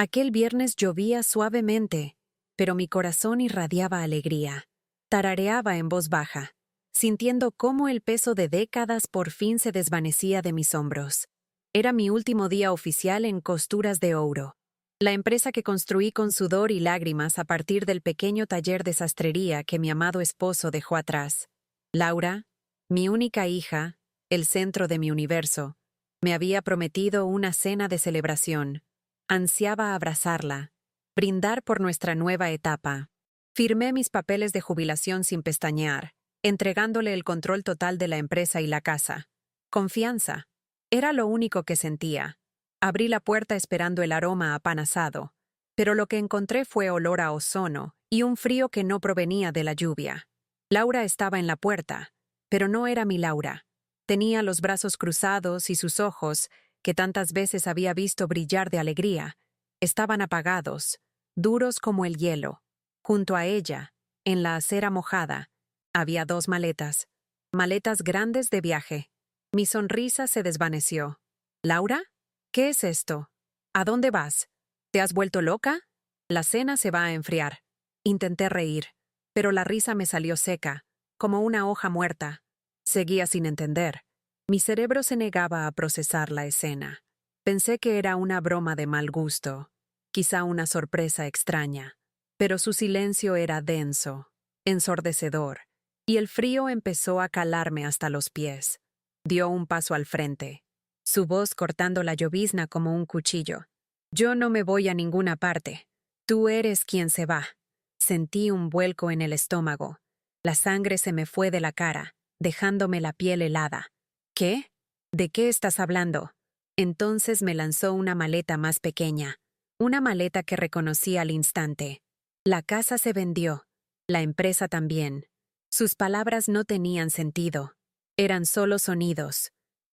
Aquel viernes llovía suavemente, pero mi corazón irradiaba alegría. Tarareaba en voz baja, sintiendo cómo el peso de décadas por fin se desvanecía de mis hombros. Era mi último día oficial en Costuras de Ouro, la empresa que construí con sudor y lágrimas a partir del pequeño taller de sastrería que mi amado esposo dejó atrás. Laura, mi única hija, el centro de mi universo, me había prometido una cena de celebración. Ansiaba abrazarla, brindar por nuestra nueva etapa. Firmé mis papeles de jubilación sin pestañear, entregándole el control total de la empresa y la casa. Confianza. Era lo único que sentía. Abrí la puerta esperando el aroma a pan asado, pero lo que encontré fue olor a ozono y un frío que no provenía de la lluvia. Laura estaba en la puerta, pero no era mi Laura. Tenía los brazos cruzados y sus ojos, que tantas veces había visto brillar de alegría, estaban apagados, duros como el hielo. Junto a ella, en la acera mojada, había 2 maletas, maletas grandes de viaje. Mi sonrisa se desvaneció. ¿Laura? ¿Qué es esto? ¿A dónde vas? ¿Te has vuelto loca? La cena se va a enfriar. Intenté reír, pero la risa me salió seca, como una hoja muerta. Seguía sin entender. Mi cerebro se negaba a procesar la escena. Pensé que era una broma de mal gusto, quizá una sorpresa extraña, pero su silencio era denso, ensordecedor, y el frío empezó a calarme hasta los pies. Dio un paso al frente, su voz cortando la llovizna como un cuchillo. Yo no me voy a ninguna parte. Tú eres quien se va. Sentí un vuelco en el estómago. La sangre se me fue de la cara, dejándome la piel helada. ¿Qué? ¿De qué estás hablando? Entonces me lanzó una maleta más pequeña, una maleta que reconocí al instante. La casa se vendió, la empresa también. Sus palabras no tenían sentido. Eran solo sonidos.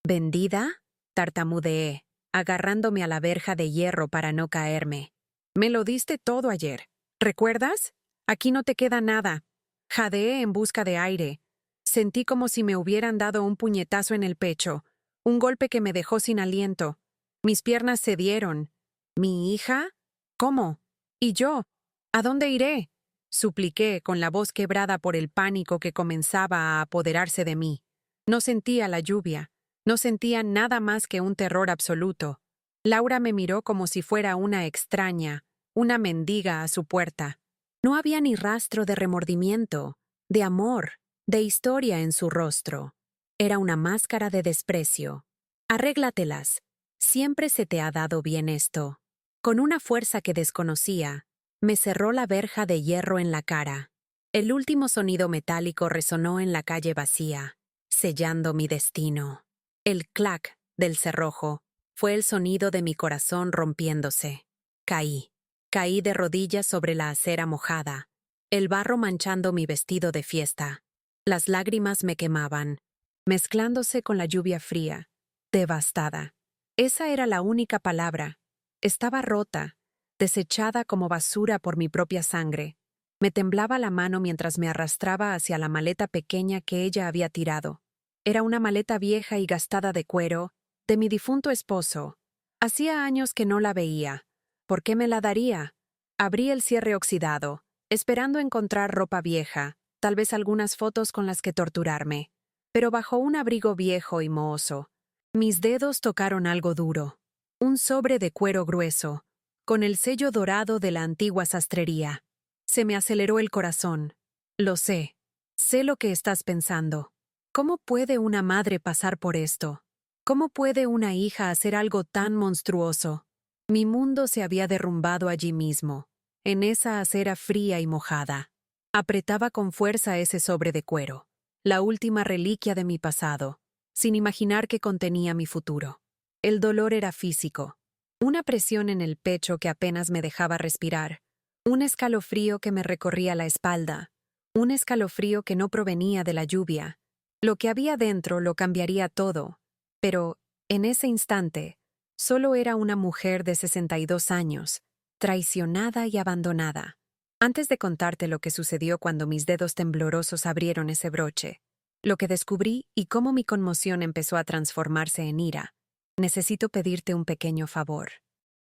¿Vendida? Tartamudeé, agarrándome a la verja de hierro para no caerme. Me lo diste todo ayer. ¿Recuerdas? Aquí no te queda nada. Jadeé en busca de aire. Sentí como si me hubieran dado un puñetazo en el pecho, un golpe que me dejó sin aliento. Mis piernas cedieron. ¿Mi hija? ¿Cómo? ¿Y yo? ¿A dónde iré? Supliqué con la voz quebrada por el pánico que comenzaba a apoderarse de mí. No sentía la lluvia. No sentía nada más que un terror absoluto. Laura me miró como si fuera una extraña, una mendiga a su puerta. No había ni rastro de remordimiento, de amor, de historia en su rostro. Era una máscara de desprecio. Arréglatelas. Siempre se te ha dado bien esto. Con una fuerza que desconocía, me cerró la verja de hierro en la cara. El último sonido metálico resonó en la calle vacía, sellando mi destino. El clac del cerrojo fue el sonido de mi corazón rompiéndose. Caí. Caí de rodillas sobre la acera mojada, el barro manchando mi vestido de fiesta. Las lágrimas me quemaban, mezclándose con la lluvia fría, devastada. Esa era la única palabra. Estaba rota, desechada como basura por mi propia sangre. Me temblaba la mano mientras me arrastraba hacia la maleta pequeña que ella había tirado. Era una maleta vieja y gastada de cuero, de mi difunto esposo. Hacía años que no la veía. ¿Por qué me la daría? Abrí el cierre oxidado, esperando encontrar ropa vieja, tal vez algunas fotos con las que torturarme. Pero bajo un abrigo viejo y mohoso, mis dedos tocaron algo duro. Un sobre de cuero grueso, con el sello dorado de la antigua sastrería. Se me aceleró el corazón. Lo sé. Sé lo que estás pensando. ¿Cómo puede una madre pasar por esto? ¿Cómo puede una hija hacer algo tan monstruoso? Mi mundo se había derrumbado allí mismo, en esa acera fría y mojada. Apretaba con fuerza ese sobre de cuero, la última reliquia de mi pasado, sin imaginar que contenía mi futuro. El dolor era físico, una presión en el pecho que apenas me dejaba respirar, un escalofrío que me recorría la espalda, un escalofrío que no provenía de la lluvia. Lo que había dentro lo cambiaría todo, pero, en ese instante, solo era una mujer de 62 años, traicionada y abandonada. Antes de contarte lo que sucedió cuando mis dedos temblorosos abrieron ese broche, lo que descubrí y cómo mi conmoción empezó a transformarse en ira, necesito pedirte un pequeño favor.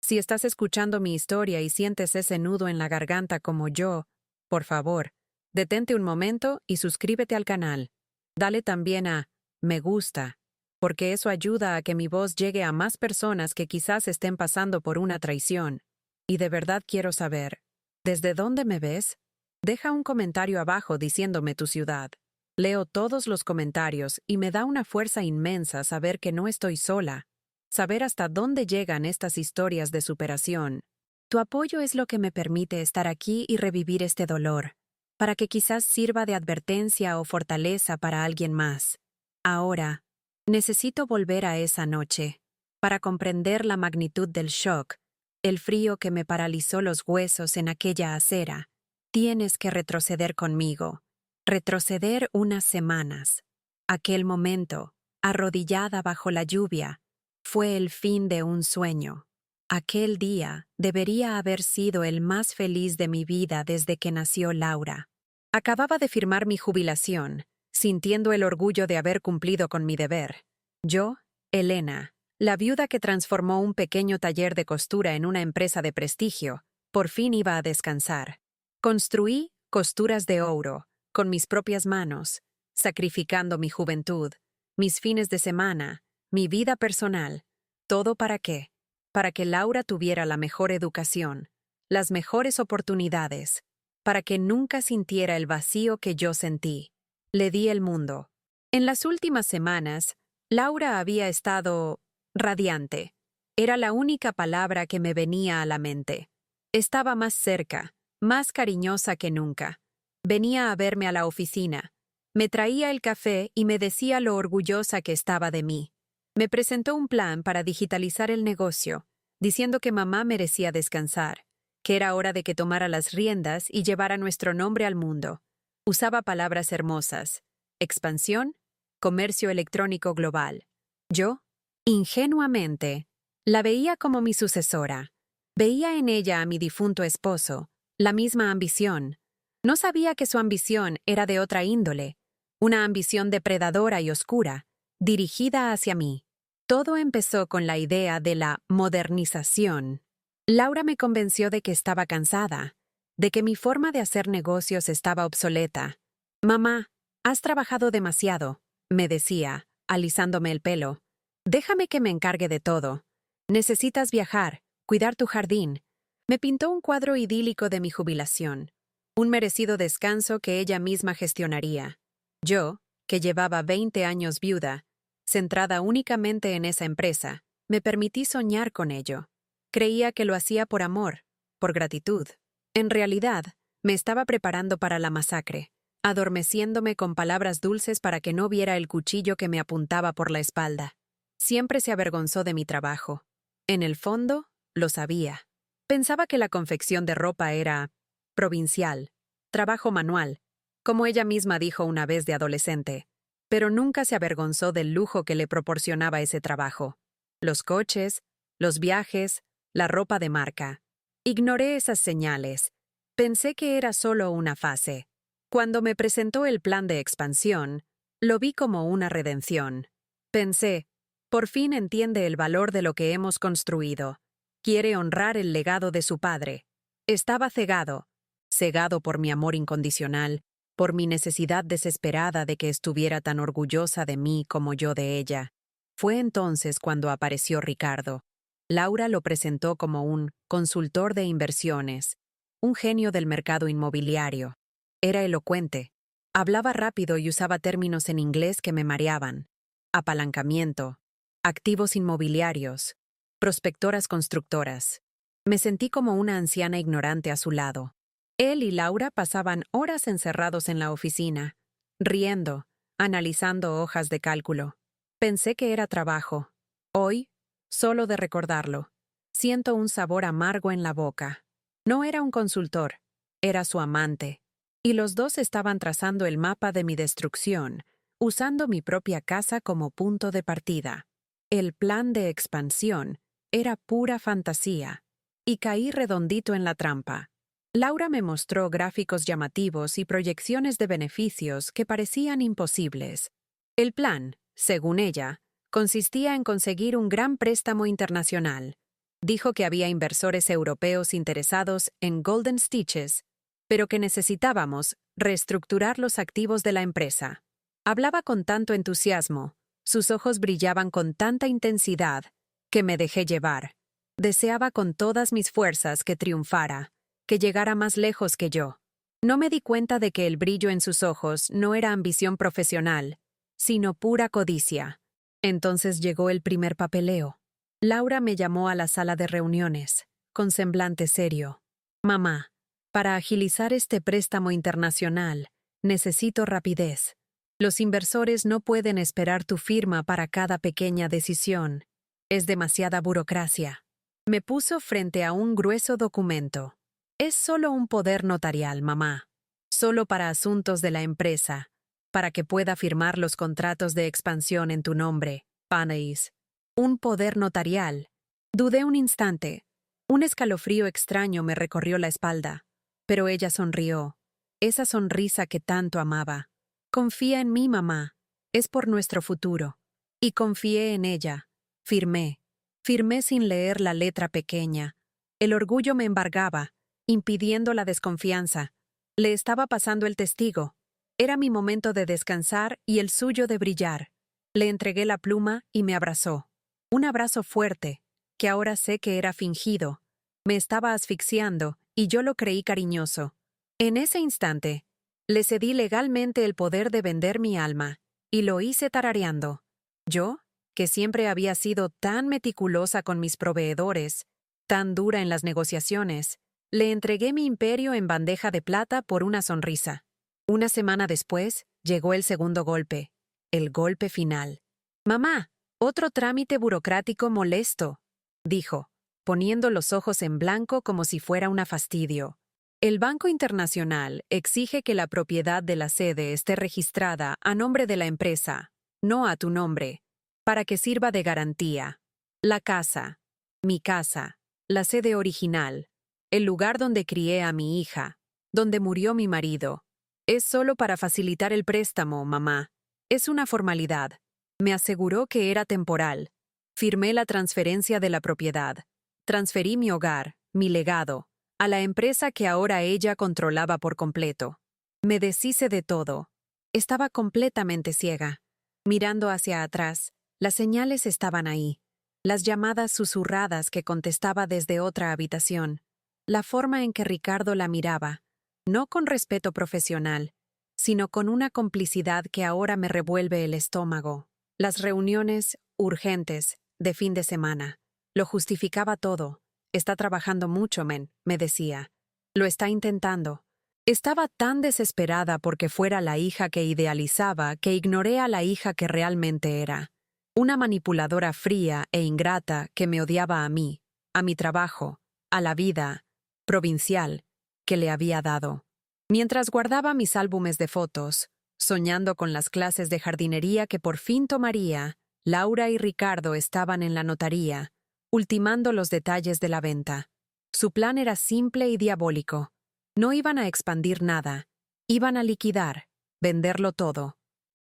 Si estás escuchando mi historia y sientes ese nudo en la garganta como yo, por favor, detente un momento y suscríbete al canal. Dale también a me gusta, porque eso ayuda a que mi voz llegue a más personas que quizás estén pasando por una traición. Y de verdad quiero saber, ¿desde dónde me ves? Deja un comentario abajo diciéndome tu ciudad. Leo todos los comentarios y me da una fuerza inmensa saber que no estoy sola, saber hasta dónde llegan estas historias de superación. Tu apoyo es lo que me permite estar aquí y revivir este dolor, para que quizás sirva de advertencia o fortaleza para alguien más. Ahora, necesito volver a esa noche, para comprender la magnitud del shock, el frío que me paralizó los huesos en aquella acera. Tienes que retroceder conmigo. Retroceder unas semanas. Aquel momento, arrodillada bajo la lluvia, fue el fin de un sueño. Aquel día debería haber sido el más feliz de mi vida desde que nació Laura. Acababa de firmar mi jubilación, sintiendo el orgullo de haber cumplido con mi deber. Yo, Elena, la viuda que transformó un pequeño taller de costura en una empresa de prestigio, por fin iba a descansar. Construí costuras de oro, con mis propias manos, sacrificando mi juventud, mis fines de semana, mi vida personal. ¿Todo para qué? Para que Laura tuviera la mejor educación, las mejores oportunidades, para que nunca sintiera el vacío que yo sentí. Le di el mundo. En las últimas semanas, Laura había estado radiante. Era la única palabra que me venía a la mente. Estaba más cerca, más cariñosa que nunca. Venía a verme a la oficina. Me traía el café y me decía lo orgullosa que estaba de mí. Me presentó un plan para digitalizar el negocio, diciendo que mamá merecía descansar, que era hora de que tomara las riendas y llevara nuestro nombre al mundo. Usaba palabras hermosas: expansión, comercio electrónico global. Yo, ingenuamente, la veía como mi sucesora. Veía en ella a mi difunto esposo, la misma ambición. No sabía que su ambición era de otra índole, una ambición depredadora y oscura, dirigida hacia mí. Todo empezó con la idea de la modernización. Laura me convenció de que estaba cansada, de que mi forma de hacer negocios estaba obsoleta. «Mamá, has trabajado demasiado», me decía, alisándome el pelo. «Déjame que me encargue de todo. Necesitas viajar, cuidar tu jardín». Me pintó un cuadro idílico de mi jubilación, un merecido descanso que ella misma gestionaría. Yo, que llevaba 20 años viuda, centrada únicamente en esa empresa, me permití soñar con ello. Creía que lo hacía por amor, por gratitud. En realidad, me estaba preparando para la masacre, adormeciéndome con palabras dulces para que no viera el cuchillo que me apuntaba por la espalda. Siempre se avergonzó de mi trabajo. En el fondo, lo sabía. Pensaba que la confección de ropa era provincial, trabajo manual, como ella misma dijo una vez de adolescente, pero nunca se avergonzó del lujo que le proporcionaba ese trabajo. Los coches, los viajes, la ropa de marca. Ignoré esas señales. Pensé que era solo una fase. Cuando me presentó el plan de expansión, lo vi como una redención. Pensé, por fin entiende el valor de lo que hemos construido. Quiere honrar el legado de su padre. Estaba cegado por mi amor incondicional, por mi necesidad desesperada de que estuviera tan orgullosa de mí como yo de ella. Fue entonces cuando apareció Ricardo. Laura lo presentó como un consultor de inversiones, un genio del mercado inmobiliario. Era elocuente. Hablaba rápido y usaba términos en inglés que me mareaban. Apalancamiento, activos inmobiliarios, prospectoras constructoras. Me sentí como una anciana ignorante a su lado. Él y Laura pasaban horas encerrados en la oficina, riendo, analizando hojas de cálculo. Pensé que era trabajo. Hoy, solo de recordarlo, siento un sabor amargo en la boca. No era un consultor, era su amante. Y los dos estaban trazando el mapa de mi destrucción, usando mi propia casa como punto de partida. El plan de expansión era pura fantasía, y caí redondito en la trampa. Laura me mostró gráficos llamativos y proyecciones de beneficios que parecían imposibles. El plan, según ella, consistía en conseguir un gran préstamo internacional, Dijo que había inversores europeos interesados en Golden Stitches, pero que necesitábamos reestructurar los activos de la empresa. Hablaba con tanto entusiasmo, sus ojos brillaban con tanta intensidad, que me dejé llevar. Deseaba con todas mis fuerzas que triunfara, que llegara más lejos que yo. No me di cuenta de que el brillo en sus ojos no era ambición profesional, sino pura codicia. Entonces llegó el primer papeleo. Laura me llamó a la sala de reuniones, con semblante serio. Mamá, para agilizar este préstamo internacional, necesito rapidez. Los inversores no pueden esperar tu firma para cada pequeña decisión. Es demasiada burocracia. Me puso frente a un grueso documento. Es solo un poder notarial, mamá. Solo para asuntos de la empresa, para que pueda firmar los contratos de expansión en tu nombre, Panais. Un poder notarial. Dudé un instante. Un escalofrío extraño me recorrió la espalda. Pero ella sonrió. Esa sonrisa que tanto amaba. Confía en mí, mamá. Es por nuestro futuro. Y confié en ella. Firmé. Firmé sin leer la letra pequeña. El orgullo me embargaba, impidiendo la desconfianza. Le estaba pasando el testigo. Era mi momento de descansar y el suyo de brillar. Le entregué la pluma y me abrazó. Un abrazo fuerte, que ahora sé que era fingido. Me estaba asfixiando y yo lo creí cariñoso. En ese instante, le cedí legalmente el poder de vender mi alma, y lo hice tarareando. Yo, que siempre había sido tan meticulosa con mis proveedores, tan dura en las negociaciones, le entregué mi imperio en bandeja de plata por una sonrisa. Una semana después, llegó el segundo golpe, el golpe final. «Mamá, otro trámite burocrático molesto», dijo, poniendo los ojos en blanco como si fuera un fastidio. «El Banco Internacional exige que la propiedad de la sede esté registrada a nombre de la empresa, no a tu nombre, para que sirva de garantía. La casa, mi casa, la sede original, el lugar donde crié a mi hija, donde murió mi marido. Es solo para facilitar el préstamo, mamá. Es una formalidad». Me aseguró que era temporal. Firmé la transferencia de la propiedad. Transferí mi hogar, mi legado, a la empresa que ahora ella controlaba por completo. Me deshice de todo. Estaba completamente ciega. Mirando hacia atrás, las señales estaban ahí. Las llamadas susurradas que contestaba desde otra habitación. La forma en que Ricardo la miraba, no con respeto profesional, sino con una complicidad que ahora me revuelve el estómago. Las reuniones, urgentes, de fin de semana. Lo justificaba todo. «Está trabajando mucho, men», me decía. «Lo está intentando». Estaba tan desesperada porque fuera la hija que idealizaba que ignoré a la hija que realmente era. Una manipuladora fría e ingrata que me odiaba a mí, a mi trabajo, a la vida provincial que le había dado. Mientras guardaba mis álbumes de fotos, soñando con las clases de jardinería que por fin tomaría, Laura y Ricardo estaban en la notaría, ultimando los detalles de la venta. Su plan era simple y diabólico. No iban a expandir nada. Iban a liquidar, venderlo todo.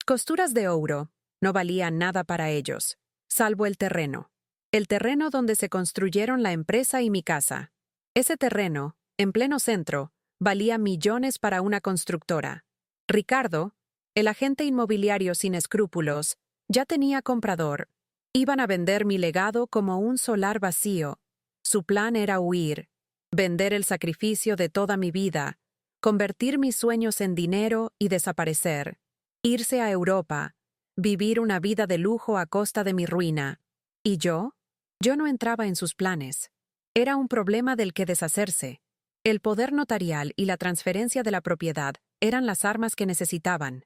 Costuras de Ouro no valían nada para ellos, salvo el terreno. El terreno donde se construyeron la empresa y mi casa. Ese terreno, en pleno centro, valía millones para una constructora. Ricardo, el agente inmobiliario sin escrúpulos, ya tenía comprador. Iban a vender mi legado como un solar vacío. Su plan era huir, vender el sacrificio de toda mi vida, convertir mis sueños en dinero y desaparecer. Irse a Europa, vivir una vida de lujo a costa de mi ruina. ¿Y yo? Yo no entraba en sus planes. Era un problema del que deshacerse. El poder notarial y la transferencia de la propiedad eran las armas que necesitaban.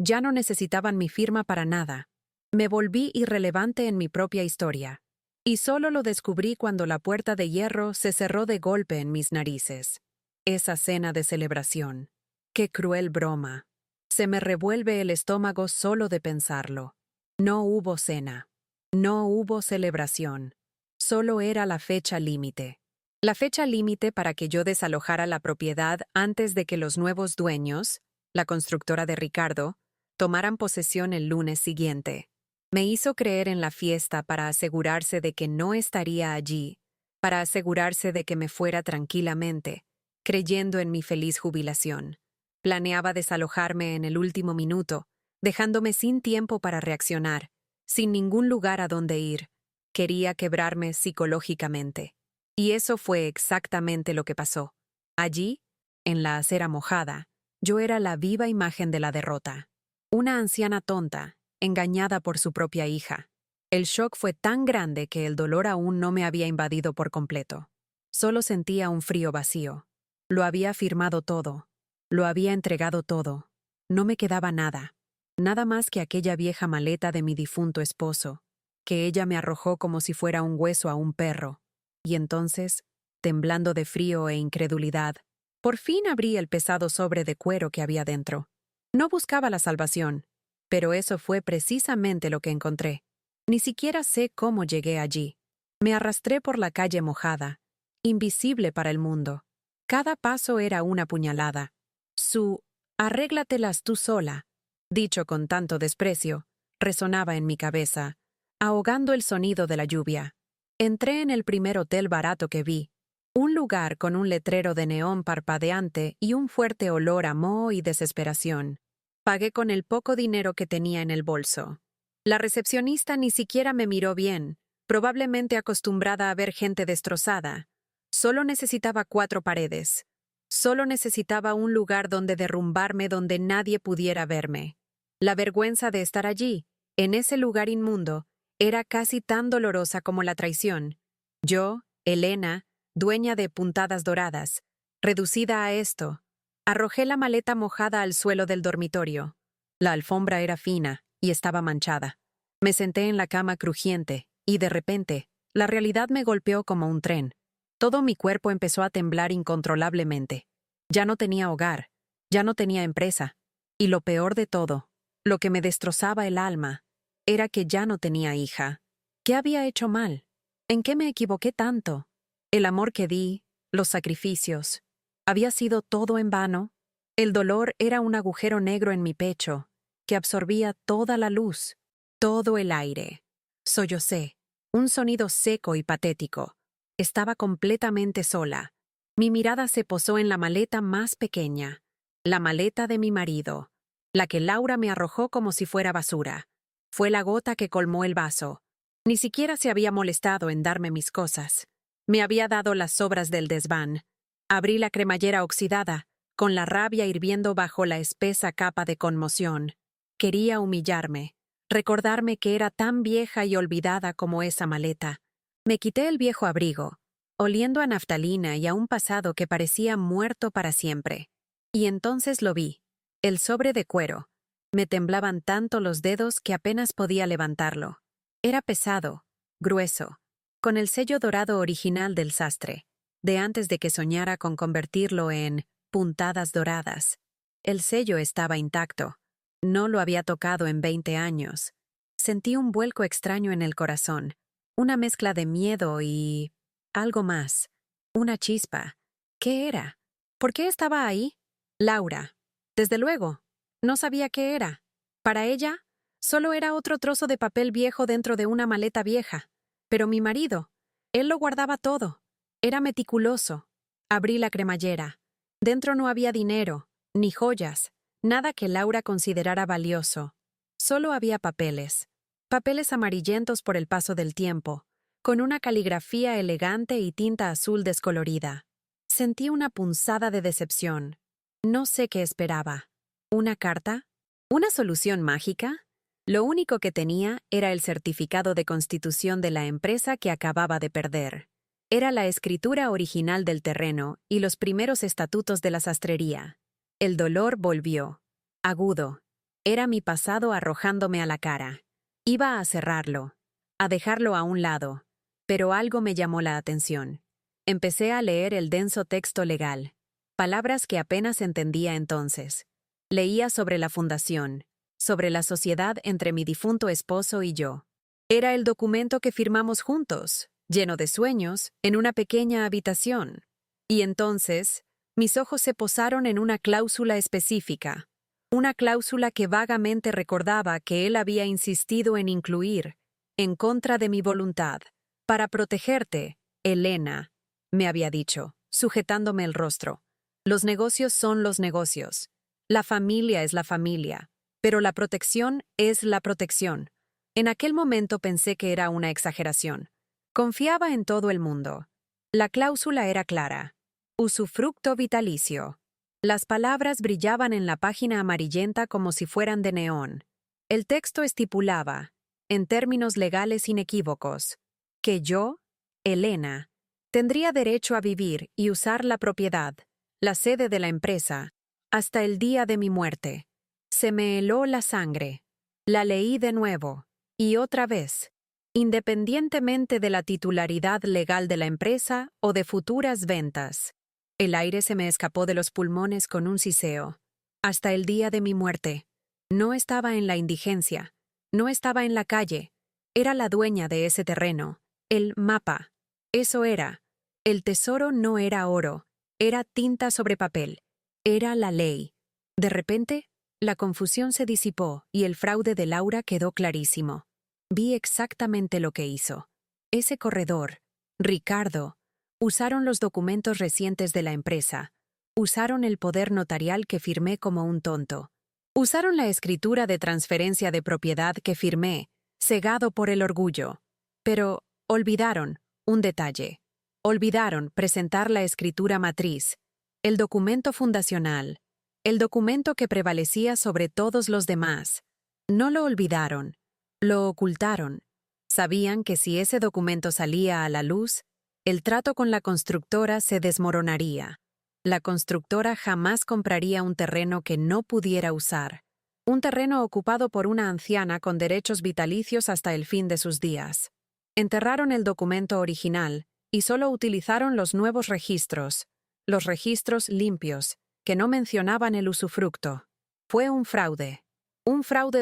Ya no necesitaban mi firma para nada. Me volví irrelevante en mi propia historia. Y solo lo descubrí cuando la puerta de hierro se cerró de golpe en mis narices. Esa cena de celebración. ¡Qué cruel broma! Se me revuelve el estómago solo de pensarlo. No hubo cena. No hubo celebración. Solo era la fecha límite. La fecha límite para que yo desalojara la propiedad antes de que los nuevos dueños, la constructora de Ricardo, tomaran posesión el lunes siguiente. Me hizo creer en la fiesta para asegurarse de que no estaría allí, para asegurarse de que me fuera tranquilamente, creyendo en mi feliz jubilación. Planeaba desalojarme en el último minuto, dejándome sin tiempo para reaccionar, sin ningún lugar a donde ir. Quería quebrarme psicológicamente. Y eso fue exactamente lo que pasó. Allí, en la acera mojada, yo era la viva imagen de la derrota. Una anciana tonta, engañada por su propia hija. El shock fue tan grande que el dolor aún no me había invadido por completo. Solo sentía un frío vacío. Lo había firmado todo. Lo había entregado todo. No me quedaba nada. Nada más que aquella vieja maleta de mi difunto esposo, que ella me arrojó como si fuera un hueso a un perro. Y entonces, temblando de frío e incredulidad, por fin abrí el pesado sobre de cuero que había dentro. No buscaba la salvación, pero eso fue precisamente lo que encontré. Ni siquiera sé cómo llegué allí. Me arrastré por la calle mojada, invisible para el mundo. Cada paso era una puñalada. Su «arréglatelas tú sola», dicho con tanto desprecio, resonaba en mi cabeza, ahogando el sonido de la lluvia. Entré en el primer hotel barato que vi, un lugar con un letrero de neón parpadeante y un fuerte olor a moho y desesperación. Pagué con el poco dinero que tenía en el bolso. La recepcionista ni siquiera me miró bien, probablemente acostumbrada a ver gente destrozada. Solo necesitaba 4 paredes. Solo necesitaba un lugar donde derrumbarme donde nadie pudiera verme. La vergüenza de estar allí, en ese lugar inmundo, era casi tan dolorosa como la traición. Yo, Elena, dueña de Puntadas Doradas, reducida a esto, arrojé la maleta mojada al suelo del dormitorio. La alfombra era fina y estaba manchada. Me senté en la cama crujiente y, de repente, la realidad me golpeó como un tren. Todo mi cuerpo empezó a temblar incontrolablemente. Ya no tenía hogar, ya no tenía empresa. Y lo peor de todo, lo que me destrozaba el alma, era que ya no tenía hija. ¿Qué había hecho mal? ¿En qué me equivoqué tanto? El amor que di, los sacrificios, ¿había sido todo en vano? El dolor era un agujero negro en mi pecho, que absorbía toda la luz, todo el aire. Sollocé, un sonido seco y patético. Estaba completamente sola. Mi mirada se posó en la maleta más pequeña, la maleta de mi marido, la que Laura me arrojó como si fuera basura. Fue la gota que colmó el vaso. Ni siquiera se había molestado en darme mis cosas. Me había dado las sobras del desván. Abrí la cremallera oxidada, con la rabia hirviendo bajo la espesa capa de conmoción. Quería humillarme, recordarme que era tan vieja y olvidada como esa maleta. Me quité el viejo abrigo, oliendo a naftalina y a un pasado que parecía muerto para siempre. Y entonces lo vi, el sobre de cuero. Me temblaban tanto los dedos que apenas podía levantarlo. Era pesado, grueso, con el sello dorado original del sastre, de antes de que soñara con convertirlo en Puntadas Doradas. El sello estaba intacto. No lo había tocado en 20 años. Sentí un vuelco extraño en el corazón, una mezcla de miedo y algo más. Una chispa. ¿Qué era? ¿Por qué estaba ahí? Laura. Desde luego. No sabía qué era. Para ella, solo era otro trozo de papel viejo dentro de una maleta vieja. Pero mi marido, él lo guardaba todo. Era meticuloso. Abrí la cremallera. Dentro no había dinero, ni joyas, nada que Laura considerara valioso. Solo había papeles. Papeles amarillentos por el paso del tiempo, con una caligrafía elegante y tinta azul descolorida. Sentí una punzada de decepción. No sé qué esperaba. ¿Una carta? ¿Una solución mágica? Lo único que tenía era el certificado de constitución de la empresa que acababa de perder. Era la escritura original del terreno y los primeros estatutos de la sastrería. El dolor volvió. Agudo. Era mi pasado arrojándome a la cara. Iba a cerrarlo, a dejarlo a un lado, pero algo me llamó la atención. Empecé a leer el denso texto legal, palabras que apenas entendía entonces. Leía sobre la fundación, sobre la sociedad entre mi difunto esposo y yo. Era el documento que firmamos juntos, lleno de sueños, en una pequeña habitación. Y entonces, mis ojos se posaron en una cláusula específica. Una cláusula que vagamente recordaba que él había insistido en incluir, en contra de mi voluntad, para protegerte, Elena, me había dicho, sujetándome el rostro. Los negocios son los negocios. La familia es la familia, pero la protección es la protección. En aquel momento pensé que era una exageración. Confiaba en todo el mundo. La cláusula era clara. Usufructo vitalicio. Las palabras brillaban en la página amarillenta como si fueran de neón. El texto estipulaba, en términos legales inequívocos, que yo, Elena, tendría derecho a vivir y usar la propiedad, la sede de la empresa, hasta el día de mi muerte. Se me heló la sangre. La leí de nuevo, y otra vez, independientemente de la titularidad legal de la empresa o de futuras ventas. El aire se me escapó de los pulmones con un siseo. Hasta el día de mi muerte. No estaba en la indigencia, no estaba en la calle. Era la dueña de ese terreno, el mapa. Eso era. El tesoro no era oro, era tinta sobre papel. Era la ley. De repente, la confusión se disipó y el fraude de Laura quedó clarísimo. Vi exactamente lo que hizo. Ese corredor, Ricardo, usaron los documentos recientes de la empresa. Usaron el poder notarial que firmé como un tonto. Usaron la escritura de transferencia de propiedad que firmé, cegado por el orgullo. Pero olvidaron un detalle. Olvidaron presentar la escritura matriz, el documento fundacional, el documento que prevalecía sobre todos los demás. No lo olvidaron, lo ocultaron. Sabían que si ese documento salía a la luz, el trato con la constructora se desmoronaría. La constructora jamás compraría un terreno que no pudiera usar, un terreno ocupado por una anciana con derechos vitalicios hasta el fin de sus días. Enterraron el documento original y solo utilizaron los nuevos registros, los registros limpios, que no mencionaban el usufructo. Fue un fraude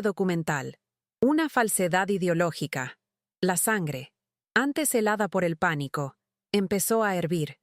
documental, una falsedad ideológica. La sangre, antes helada por el pánico, empezó a hervir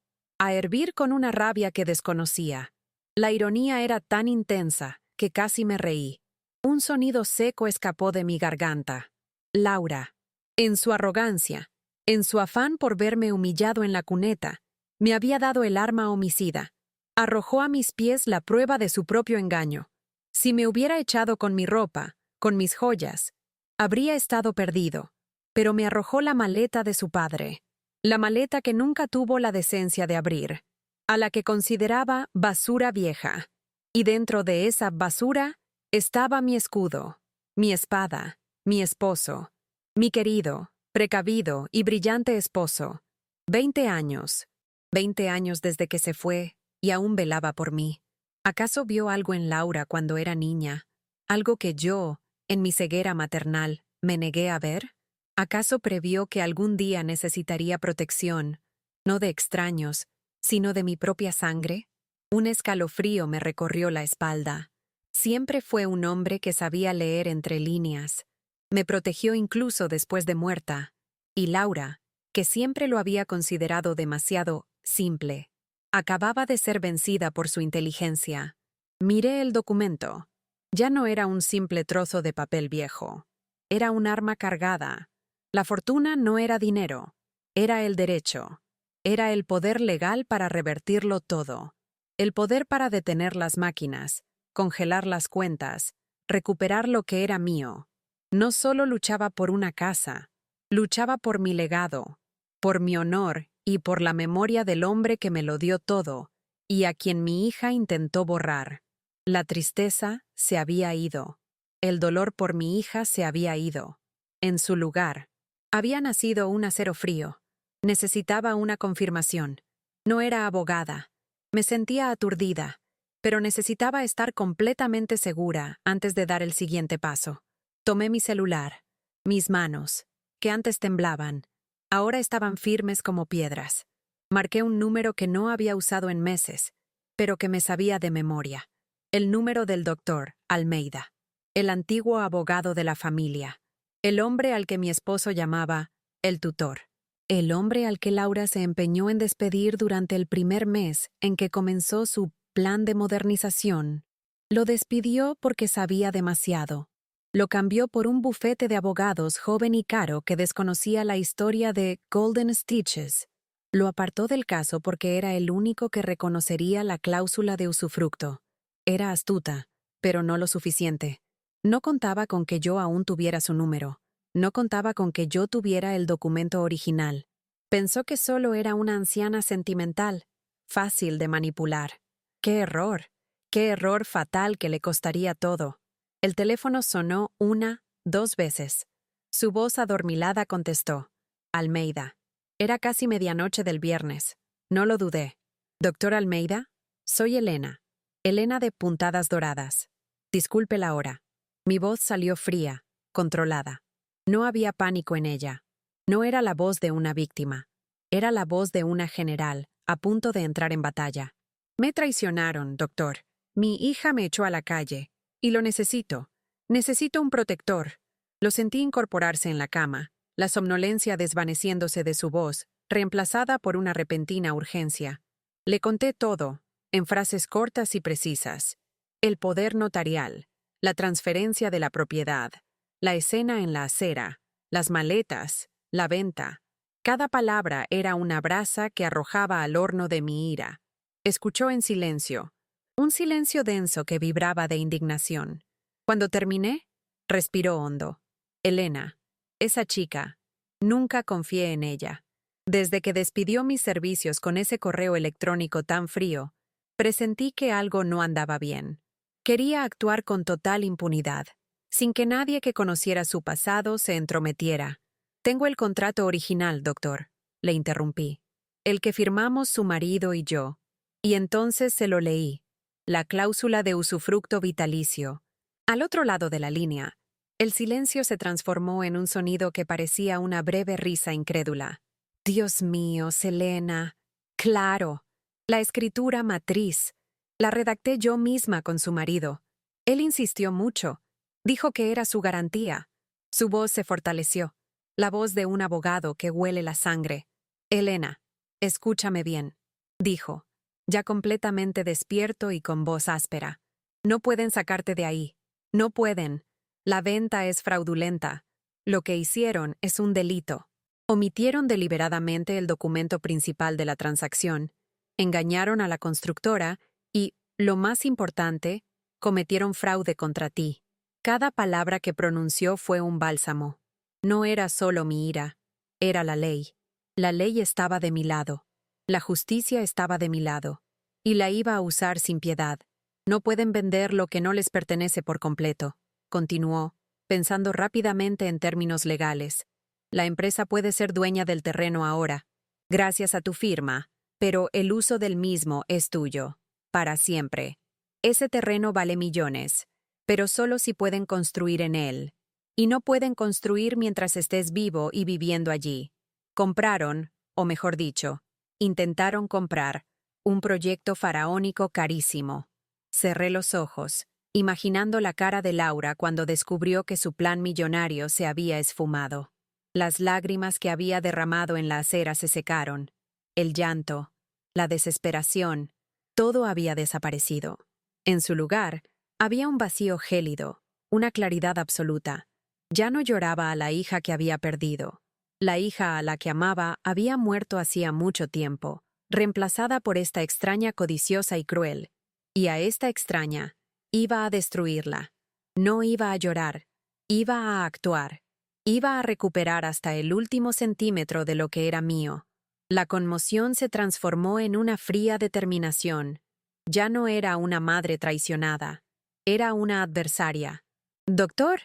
con una rabia que desconocía. La ironía era tan intensa que casi me reí. Un sonido seco escapó de mi garganta. Laura, en su arrogancia, en su afán por verme humillado en la cuneta, me había dado el arma homicida. Arrojó a mis pies la prueba de su propio engaño. Si me hubiera echado con mi ropa, con mis joyas, habría estado perdido. Pero me arrojó la maleta de su padre. La maleta que nunca tuvo la decencia de abrir, a la que consideraba basura vieja. Y dentro de esa basura estaba mi escudo, mi espada, mi esposo, mi querido, precavido y brillante esposo. 20 años. 20 años desde que se fue y aún velaba por mí. ¿Acaso vio algo en Laura cuando era niña? ¿Algo que yo, en mi ceguera maternal, me negué a ver? ¿Acaso previó que algún día necesitaría protección, no de extraños, sino de mi propia sangre? Un escalofrío me recorrió la espalda. Siempre fue un hombre que sabía leer entre líneas. Me protegió incluso después de muerta. Y Laura, que siempre lo había considerado demasiado simple, acababa de ser vencida por su inteligencia. Miré el documento. Ya no era un simple trozo de papel viejo. Era un arma cargada. La fortuna no era dinero, era el derecho. Era el poder legal para revertirlo todo. El poder para detener las máquinas, congelar las cuentas, recuperar lo que era mío. No solo luchaba por una casa, luchaba por mi legado, por mi honor y por la memoria del hombre que me lo dio todo y a quien mi hija intentó borrar. La tristeza se había ido. El dolor por mi hija se había ido. En su lugar, había nacido un acero frío. Necesitaba una confirmación. No era abogada. Me sentía aturdida, pero necesitaba estar completamente segura antes de dar el siguiente paso. Tomé mi celular. Mis manos, que antes temblaban, ahora estaban firmes como piedras. Marqué un número que no había usado en meses, pero que me sabía de memoria. El número del doctor Almeida, el antiguo abogado de la familia. El hombre al que mi esposo llamaba el tutor. El hombre al que Laura se empeñó en despedir durante el primer mes en que comenzó su plan de modernización. Lo despidió porque sabía demasiado. Lo cambió por un bufete de abogados joven y caro que desconocía la historia de Golden Stitches. Lo apartó del caso porque era el único que reconocería la cláusula de usufructo. Era astuta, pero no lo suficiente. No contaba con que yo aún tuviera su número. No contaba con que yo tuviera el documento original. Pensó que solo era una anciana sentimental, fácil de manipular. ¡Qué error! ¡Qué error fatal que le costaría todo! El teléfono sonó 1, 2 veces. Su voz adormilada contestó. Almeida. Era casi medianoche del viernes. No lo dudé. ¿Doctor Almeida? Soy Elena. Elena de Puntadas Doradas. Disculpe la hora. Mi voz salió fría, controlada. No había pánico en ella. No era la voz de una víctima. Era la voz de una general, a punto de entrar en batalla. Me traicionaron, doctor. Mi hija me echó a la calle. Y lo necesito. Necesito un protector. Lo sentí incorporarse en la cama, la somnolencia desvaneciéndose de su voz, reemplazada por una repentina urgencia. Le conté todo, en frases cortas y precisas. El poder notarial, la transferencia de la propiedad, la escena en la acera, las maletas, la venta. Cada palabra era una brasa que arrojaba al horno de mi ira. Escuchó en silencio, un silencio denso que vibraba de indignación. Cuando terminé, respiró hondo. Elena, esa chica, nunca confié en ella. Desde que despidió mis servicios con ese correo electrónico tan frío, presentí que algo no andaba bien. Quería actuar con total impunidad, sin que nadie que conociera su pasado se entrometiera. Tengo el contrato original, doctor, le interrumpí. El que firmamos su marido y yo. Y entonces se lo leí. La cláusula de usufructo vitalicio. Al otro lado de la línea, el silencio se transformó en un sonido que parecía una breve risa incrédula. Dios mío, Selena. Claro. La escritura matriz. La redacté yo misma con su marido. Él insistió mucho. Dijo que era su garantía. Su voz se fortaleció. La voz de un abogado que huele la sangre. Elena, escúchame bien, dijo, ya completamente despierto y con voz áspera. No pueden sacarte de ahí. No pueden. La venta es fraudulenta. Lo que hicieron es un delito. Omitieron deliberadamente el documento principal de la transacción, engañaron a la constructora y, lo más importante, cometieron fraude contra ti. Cada palabra que pronunció fue un bálsamo. No era solo mi ira, era la ley. La ley estaba de mi lado. La justicia estaba de mi lado. Y la iba a usar sin piedad. No pueden vender lo que no les pertenece por completo, continuó, pensando rápidamente en términos legales. La empresa puede ser dueña del terreno ahora, gracias a tu firma, pero el uso del mismo es tuyo, para siempre. Ese terreno vale millones, pero solo si pueden construir en él. Y no pueden construir mientras estés vivo y viviendo allí. Compraron, o mejor dicho, intentaron comprar, un proyecto faraónico carísimo. Cerré los ojos, imaginando la cara de Laura cuando descubrió que su plan millonario se había esfumado. Las lágrimas que había derramado en la acera se secaron. El llanto, la desesperación, todo había desaparecido. En su lugar, había un vacío gélido, una claridad absoluta. Ya no lloraba a la hija que había perdido. La hija a la que amaba había muerto hacía mucho tiempo, reemplazada por esta extraña codiciosa y cruel. Y a esta extraña, iba a destruirla. No iba a llorar, iba a actuar. Iba a recuperar hasta el último centímetro de lo que era mío. La conmoción se transformó en una fría determinación. Ya no era una madre traicionada. Era una adversaria. «Doctor,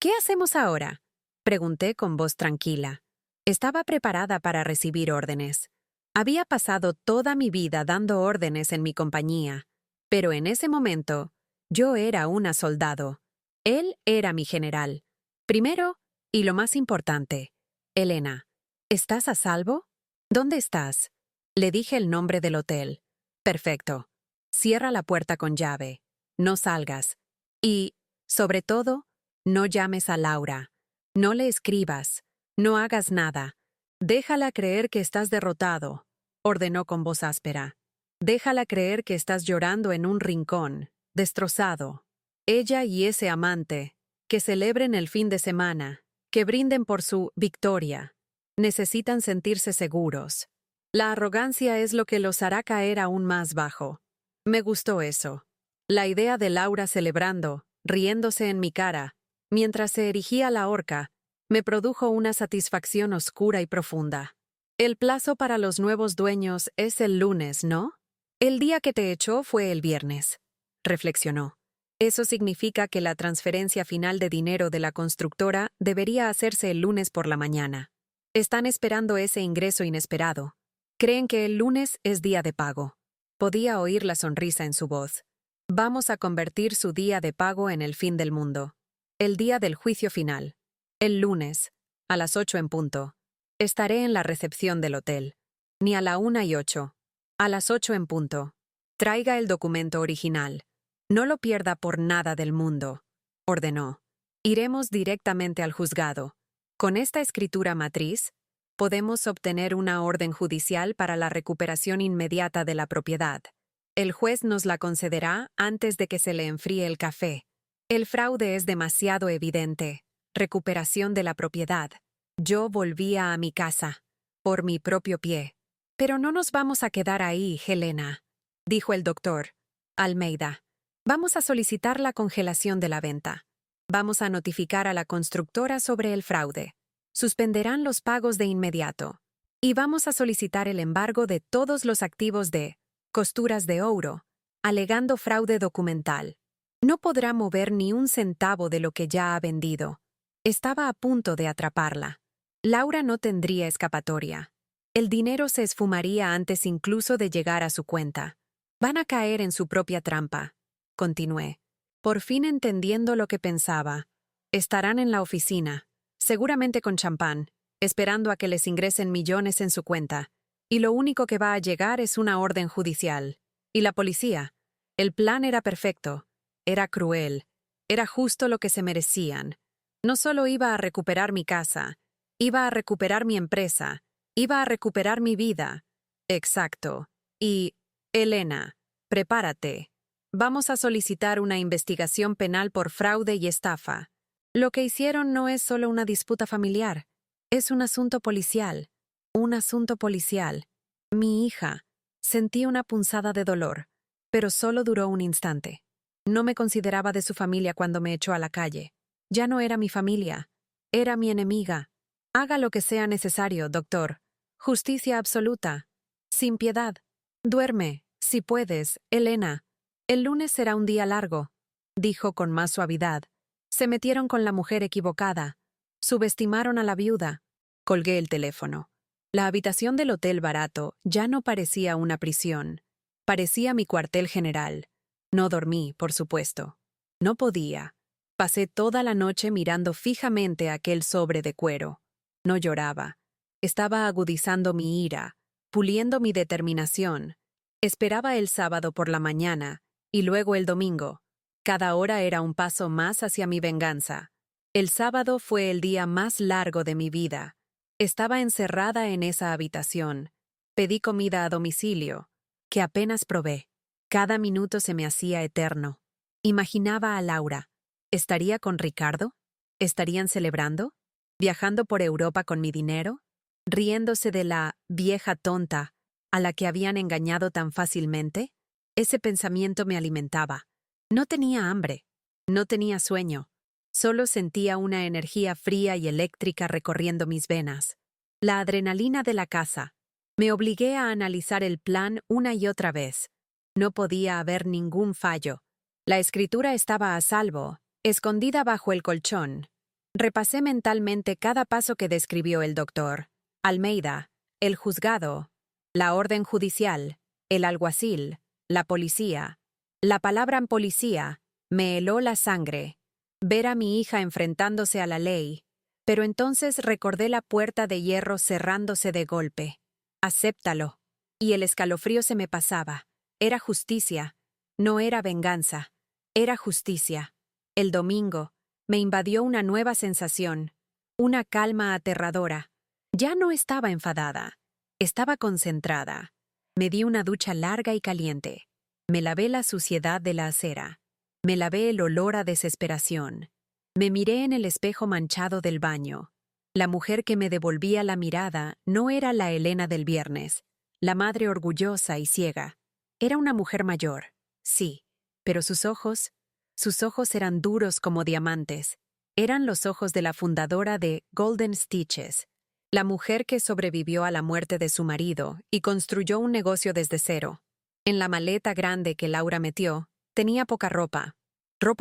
¿qué hacemos ahora?», pregunté con voz tranquila. Estaba preparada para recibir órdenes. Había pasado toda mi vida dando órdenes en mi compañía. Pero en ese momento, yo era una soldado. Él era mi general. Primero, y lo más importante, Elena, ¿estás a salvo? ¿Dónde estás? Le dije el nombre del hotel. Perfecto. Cierra la puerta con llave. No salgas. Y, sobre todo, no llames a Laura. No le escribas. No hagas nada. Déjala creer que estás derrotado, ordenó con voz áspera. Déjala creer que estás llorando en un rincón, destrozado. Ella y ese amante, que celebren el fin de semana, que brinden por su victoria. Necesitan sentirse seguros. La arrogancia es lo que los hará caer aún más bajo. Me gustó eso. La idea de Laura celebrando, riéndose en mi cara, mientras se erigía la horca, me produjo una satisfacción oscura y profunda. El plazo para los nuevos dueños es el lunes, ¿no? El día que te echó fue el viernes, reflexionó. Eso significa que la transferencia final de dinero de la constructora debería hacerse el lunes por la mañana. Están esperando ese ingreso inesperado. Creen que el lunes es día de pago. Podía oír la sonrisa en su voz. Vamos a convertir su día de pago en el fin del mundo. El día del juicio final. El lunes, a las 8 en punto. Estaré en la recepción del hotel. Ni a la 1:08. A las 8 en punto. Traiga el documento original. No lo pierda por nada del mundo, ordenó. Iremos directamente al juzgado. Con esta escritura matriz, podemos obtener una orden judicial para la recuperación inmediata de la propiedad. El juez nos la concederá antes de que se le enfríe el café. El fraude es demasiado evidente. Recuperación de la propiedad. Yo volvía a mi casa, por mi propio pie. Pero no nos vamos a quedar ahí, Helena, dijo el doctor Almeida. Vamos a solicitar la congelación de la venta. Vamos a notificar a la constructora sobre el fraude. Suspenderán los pagos de inmediato. Y vamos a solicitar el embargo de todos los activos de Costuras de Ouro, alegando fraude documental. No podrá mover ni un centavo de lo que ya ha vendido. Estaba a punto de atraparla. Laura no tendría escapatoria. El dinero se esfumaría antes incluso de llegar a su cuenta. Van a caer en su propia trampa. Continué, por fin entendiendo lo que pensaba. Estarán en la oficina, seguramente con champán, esperando a que les ingresen millones en su cuenta. Y lo único que va a llegar es una orden judicial. Y la policía. El plan era perfecto. Era cruel. Era justo lo que se merecían. No solo iba a recuperar mi casa, iba a recuperar mi empresa, iba a recuperar mi vida. Exacto. Y, Elena, prepárate. Vamos a solicitar una investigación penal por fraude y estafa. Lo que hicieron no es solo una disputa familiar, es un asunto policial. Un asunto policial. Mi hija. Sentí una punzada de dolor, pero solo duró un instante. No me consideraba de su familia cuando me echó a la calle. Ya no era mi familia. Era mi enemiga. Haga lo que sea necesario, doctor. Justicia absoluta. Sin piedad. Duerme, si puedes, Elena. El lunes será un día largo, dijo con más suavidad. Se metieron con la mujer equivocada. Subestimaron a la viuda. Colgué el teléfono. La habitación del hotel barato ya no parecía una prisión. Parecía mi cuartel general. No dormí, por supuesto. No podía. Pasé toda la noche mirando fijamente aquel sobre de cuero. No lloraba. Estaba agudizando mi ira, puliendo mi determinación. Esperaba el sábado por la mañana, y luego el domingo. Cada hora era un paso más hacia mi venganza. El sábado fue el día más largo de mi vida. Estaba encerrada en esa habitación. Pedí comida a domicilio, que apenas probé. Cada minuto se me hacía eterno. Imaginaba a Laura. ¿Estaría con Ricardo? ¿Estarían celebrando? ¿Viajando por Europa con mi dinero? ¿Riéndose de la vieja tonta a la que habían engañado tan fácilmente? Ese pensamiento me alimentaba. No tenía hambre. No tenía sueño. Solo sentía una energía fría y eléctrica recorriendo mis venas. La adrenalina de la caza. Me obligué a analizar el plan una y otra vez. No podía haber ningún fallo. La escritura estaba a salvo, escondida bajo el colchón. Repasé mentalmente cada paso que describió el doctor. Almeida, el juzgado, la orden judicial, el alguacil, la policía. La palabra policía me heló la sangre. Ver a mi hija enfrentándose a la ley. Pero entonces recordé la puerta de hierro cerrándose de golpe. Acéptalo. Y el escalofrío se me pasaba. Era justicia. No era venganza. Era justicia. El domingo me invadió una nueva sensación. Una calma aterradora. Ya no estaba enfadada. Estaba concentrada. Me di una ducha larga y caliente. Me lavé la suciedad de la acera. Me lavé el olor a desesperación. Me miré en el espejo manchado del baño. La mujer que me devolvía la mirada no era la Elena del viernes. la madre orgullosa y ciega. Era una mujer mayor, sí, pero sus ojos eran duros como diamantes. Eran los ojos de la fundadora de Golden Stitches, la mujer que sobrevivió a la muerte de su marido y construyó un negocio desde cero. En la maleta grande que Laura metió, tenía poca ropa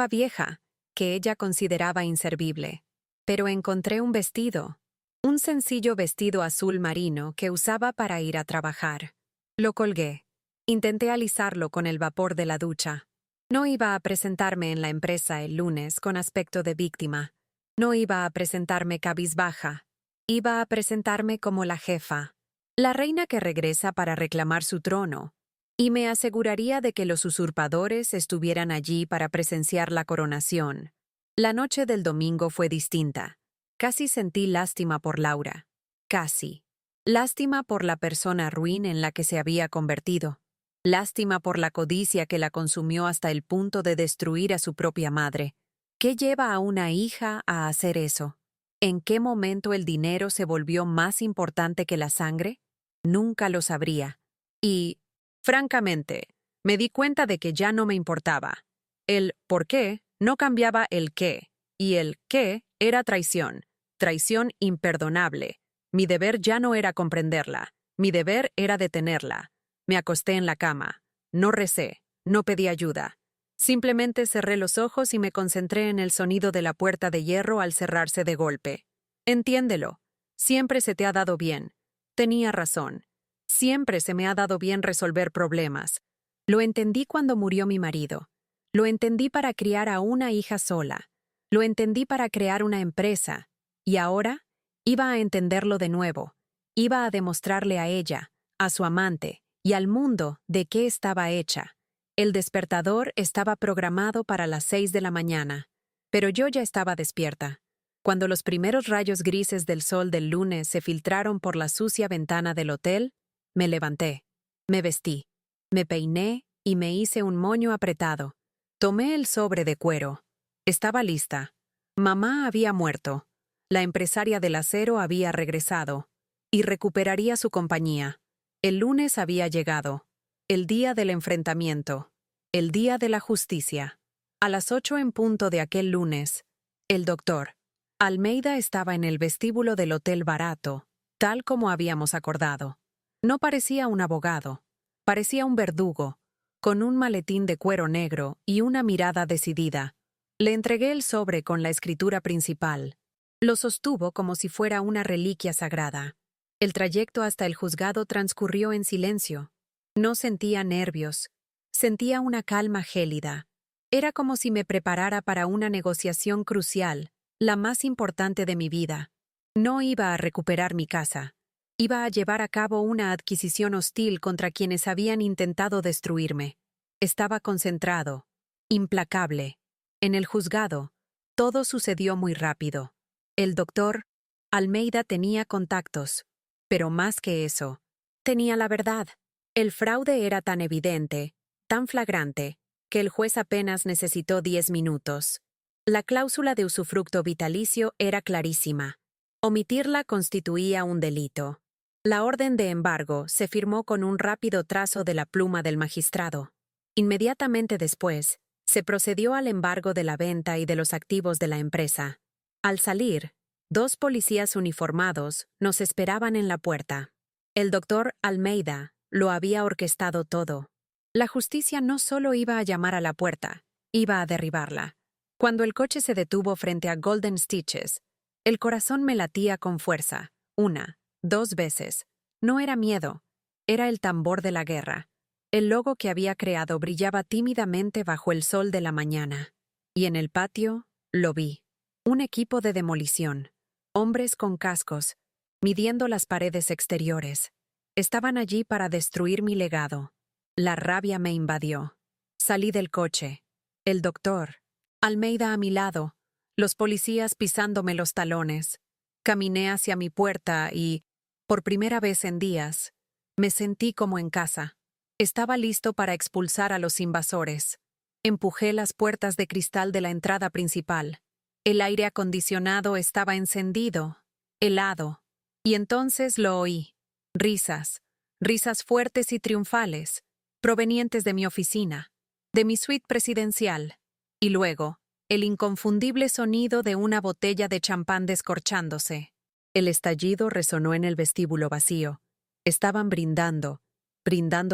vieja, que ella consideraba inservible. Pero encontré un vestido, un sencillo vestido azul marino que usaba para ir a trabajar. Lo colgué. Intenté alisarlo con el vapor de la ducha. No iba a presentarme en la empresa el lunes con aspecto de víctima. No iba a presentarme cabizbaja. Iba a presentarme como la jefa, la reina que regresa para reclamar su trono, y me aseguraría de que los usurpadores estuvieran allí para presenciar la coronación. La noche del domingo fue distinta. Casi sentí lástima por Laura. Casi. Lástima por la persona ruin en la que se había convertido. Lástima por la codicia que la consumió hasta el punto de destruir a su propia madre. ¿Qué lleva a una hija a hacer eso? ¿En qué momento el dinero se volvió más importante que la sangre? Nunca lo sabría. Y, francamente, me di cuenta de que ya no me importaba. El por qué no cambiaba el qué, y el qué era traición. Traición imperdonable. Mi deber ya no era comprenderla. Mi deber era detenerla. Me acosté en la cama. No recé. No pedí ayuda. Simplemente cerré los ojos y me concentré en el sonido de la puerta de hierro al cerrarse de golpe. Entiéndelo. Siempre se te ha dado bien. Tenía razón. Siempre se me ha dado bien resolver problemas. Lo entendí cuando murió mi marido. Lo entendí para criar a una hija sola. Lo entendí para crear una empresa. Y ahora iba a entenderlo de nuevo. Iba a demostrarle a ella, a su amante y al mundo de qué estaba hecha. El despertador estaba programado para las 6 de la mañana, pero yo ya estaba despierta. Cuando los primeros rayos grises del sol del lunes se filtraron por la sucia ventana del hotel, me levanté, me vestí, me peiné y me hice un moño apretado. Tomé el sobre de cuero. Estaba lista. Mamá había muerto. La empresaria del acero había regresado y recuperaría su compañía. El lunes había llegado. El día del enfrentamiento. El día de la justicia. A las 8 en punto de aquel lunes, el doctor Almeida estaba en el vestíbulo del hotel barato, tal como habíamos acordado. No parecía un abogado. Parecía un verdugo, con un maletín de cuero negro y una mirada decidida. Le entregué el sobre con la escritura principal. Lo sostuvo como si fuera una reliquia sagrada. El trayecto hasta el juzgado transcurrió en silencio. No sentía nervios. Sentía una calma gélida. Era como si me preparara para una negociación crucial, la más importante de mi vida. No iba a recuperar mi casa. Iba a llevar a cabo una adquisición hostil contra quienes habían intentado destruirme. Estaba concentrado, implacable. En el juzgado, todo sucedió muy rápido. El doctor Almeida tenía contactos, pero más que eso, tenía la verdad. El fraude era tan evidente, tan flagrante, que el juez apenas necesitó 10 minutos. La cláusula de usufructo vitalicio era clarísima. Omitirla constituía un delito. La orden de embargo se firmó con un rápido trazo de la pluma del magistrado. Inmediatamente después, se procedió al embargo de la venta y de los activos de la empresa. Al salir, 2 policías uniformados nos esperaban en la puerta. El doctor Almeida lo había orquestado todo. La justicia no solo iba a llamar a la puerta, iba a derribarla. Cuando el coche se detuvo frente a Golden Stitches, el corazón me latía con fuerza, 1, 2 veces. No era miedo, era el tambor de la guerra. El logo que había creado brillaba tímidamente bajo el sol de la mañana. Y en el patio, lo vi. Un equipo de demolición. Hombres con cascos, midiendo las paredes exteriores. Estaban allí para destruir mi legado. La rabia me invadió. Salí del coche. El doctor Almeida a mi lado, los policías pisándome los talones. Caminé hacia mi puerta y, por primera vez en días, me sentí como en casa. Estaba listo para expulsar a los invasores. Empujé las puertas de cristal de la entrada principal. El aire acondicionado estaba encendido, helado, y entonces lo oí. Risas, Risas fuertes y triunfales, provenientes de mi oficina, de mi suite presidencial, y luego, el inconfundible sonido de una botella de champán descorchándose. El estallido resonó en el vestíbulo vacío. Estaban brindando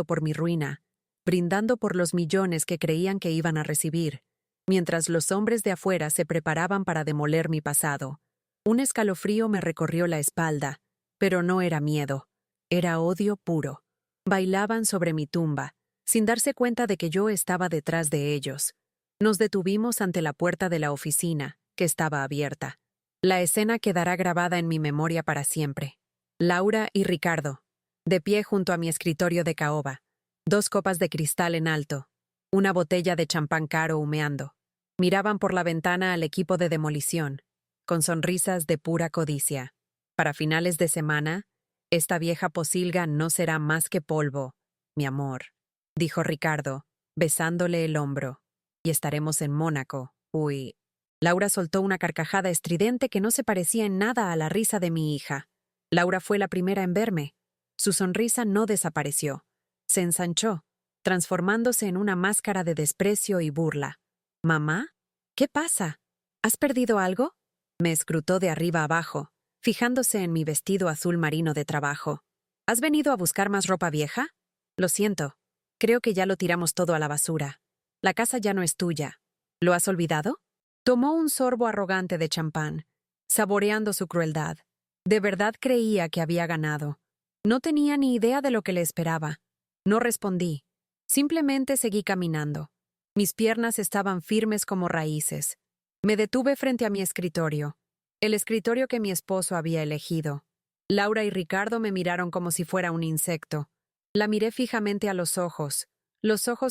por mi ruina, brindando por los millones que creían que iban a recibir, mientras los hombres de afuera se preparaban para demoler mi pasado. Un escalofrío me recorrió la espalda, pero no era miedo, era odio puro. Bailaban sobre mi tumba, sin darse cuenta de que yo estaba detrás de ellos. Nos detuvimos ante la puerta de la oficina, que estaba abierta. La escena quedará grabada en mi memoria para siempre. Laura y Ricardo, de pie junto a mi escritorio de caoba, 2 copas de cristal en alto, una botella de champán caro humeando. Miraban por la ventana al equipo de demolición, con sonrisas de pura codicia. Para finales de semana, esta vieja pocilga no será más que polvo, mi amor, dijo Ricardo, besándole el hombro. Y estaremos en Mónaco. Uy. Laura soltó una carcajada estridente que no se parecía en nada a la risa de mi hija. Laura fue la primera en verme. Su sonrisa no desapareció. Se ensanchó, transformándose en una máscara de desprecio y burla. ¿Mamá? ¿Qué pasa? ¿Has perdido algo? Me escrutó de arriba abajo, fijándose en mi vestido azul marino de trabajo. ¿Has venido a buscar más ropa vieja? Lo siento. Creo que ya lo tiramos todo a la basura. La casa ya no es tuya. ¿Lo has olvidado? Tomó un sorbo arrogante de champán, saboreando su crueldad. De verdad creía que había ganado. No tenía ni idea de lo que le esperaba. No respondí. Simplemente seguí caminando. Mis piernas estaban firmes como raíces. Me detuve frente a mi escritorio, el escritorio que mi esposo había elegido. Laura y Ricardo me miraron como si fuera un insecto. La miré fijamente a los ojos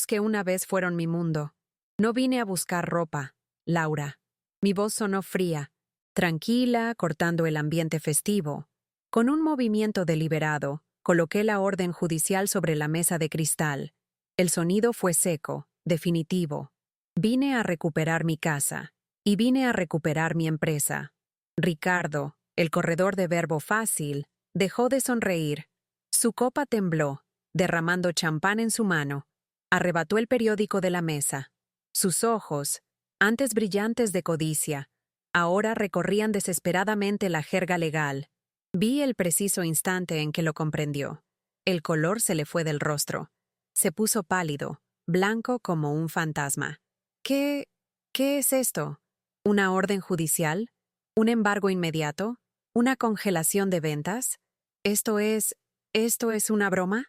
que una vez fueron mi mundo. No vine a buscar ropa, Laura. Mi voz sonó fría, tranquila, cortando el ambiente festivo. Con un movimiento deliberado, coloqué la orden judicial sobre la mesa de cristal. El sonido fue seco, definitivo. Vine a recuperar mi casa, y vine a recuperar mi empresa. Ricardo, el corredor de verbo fácil, dejó de sonreír. Su copa tembló, derramando champán en su mano. Arrebató el periódico de la mesa. Sus ojos, antes brillantes de codicia, ahora recorrían desesperadamente la jerga legal. Vi el preciso instante en que lo comprendió. El color se le fue del rostro. Se puso pálido, blanco como un fantasma. ¿Qué es esto? ¿Una orden judicial? ¿Un embargo inmediato? ¿Una congelación de ventas? ¿Esto es una broma?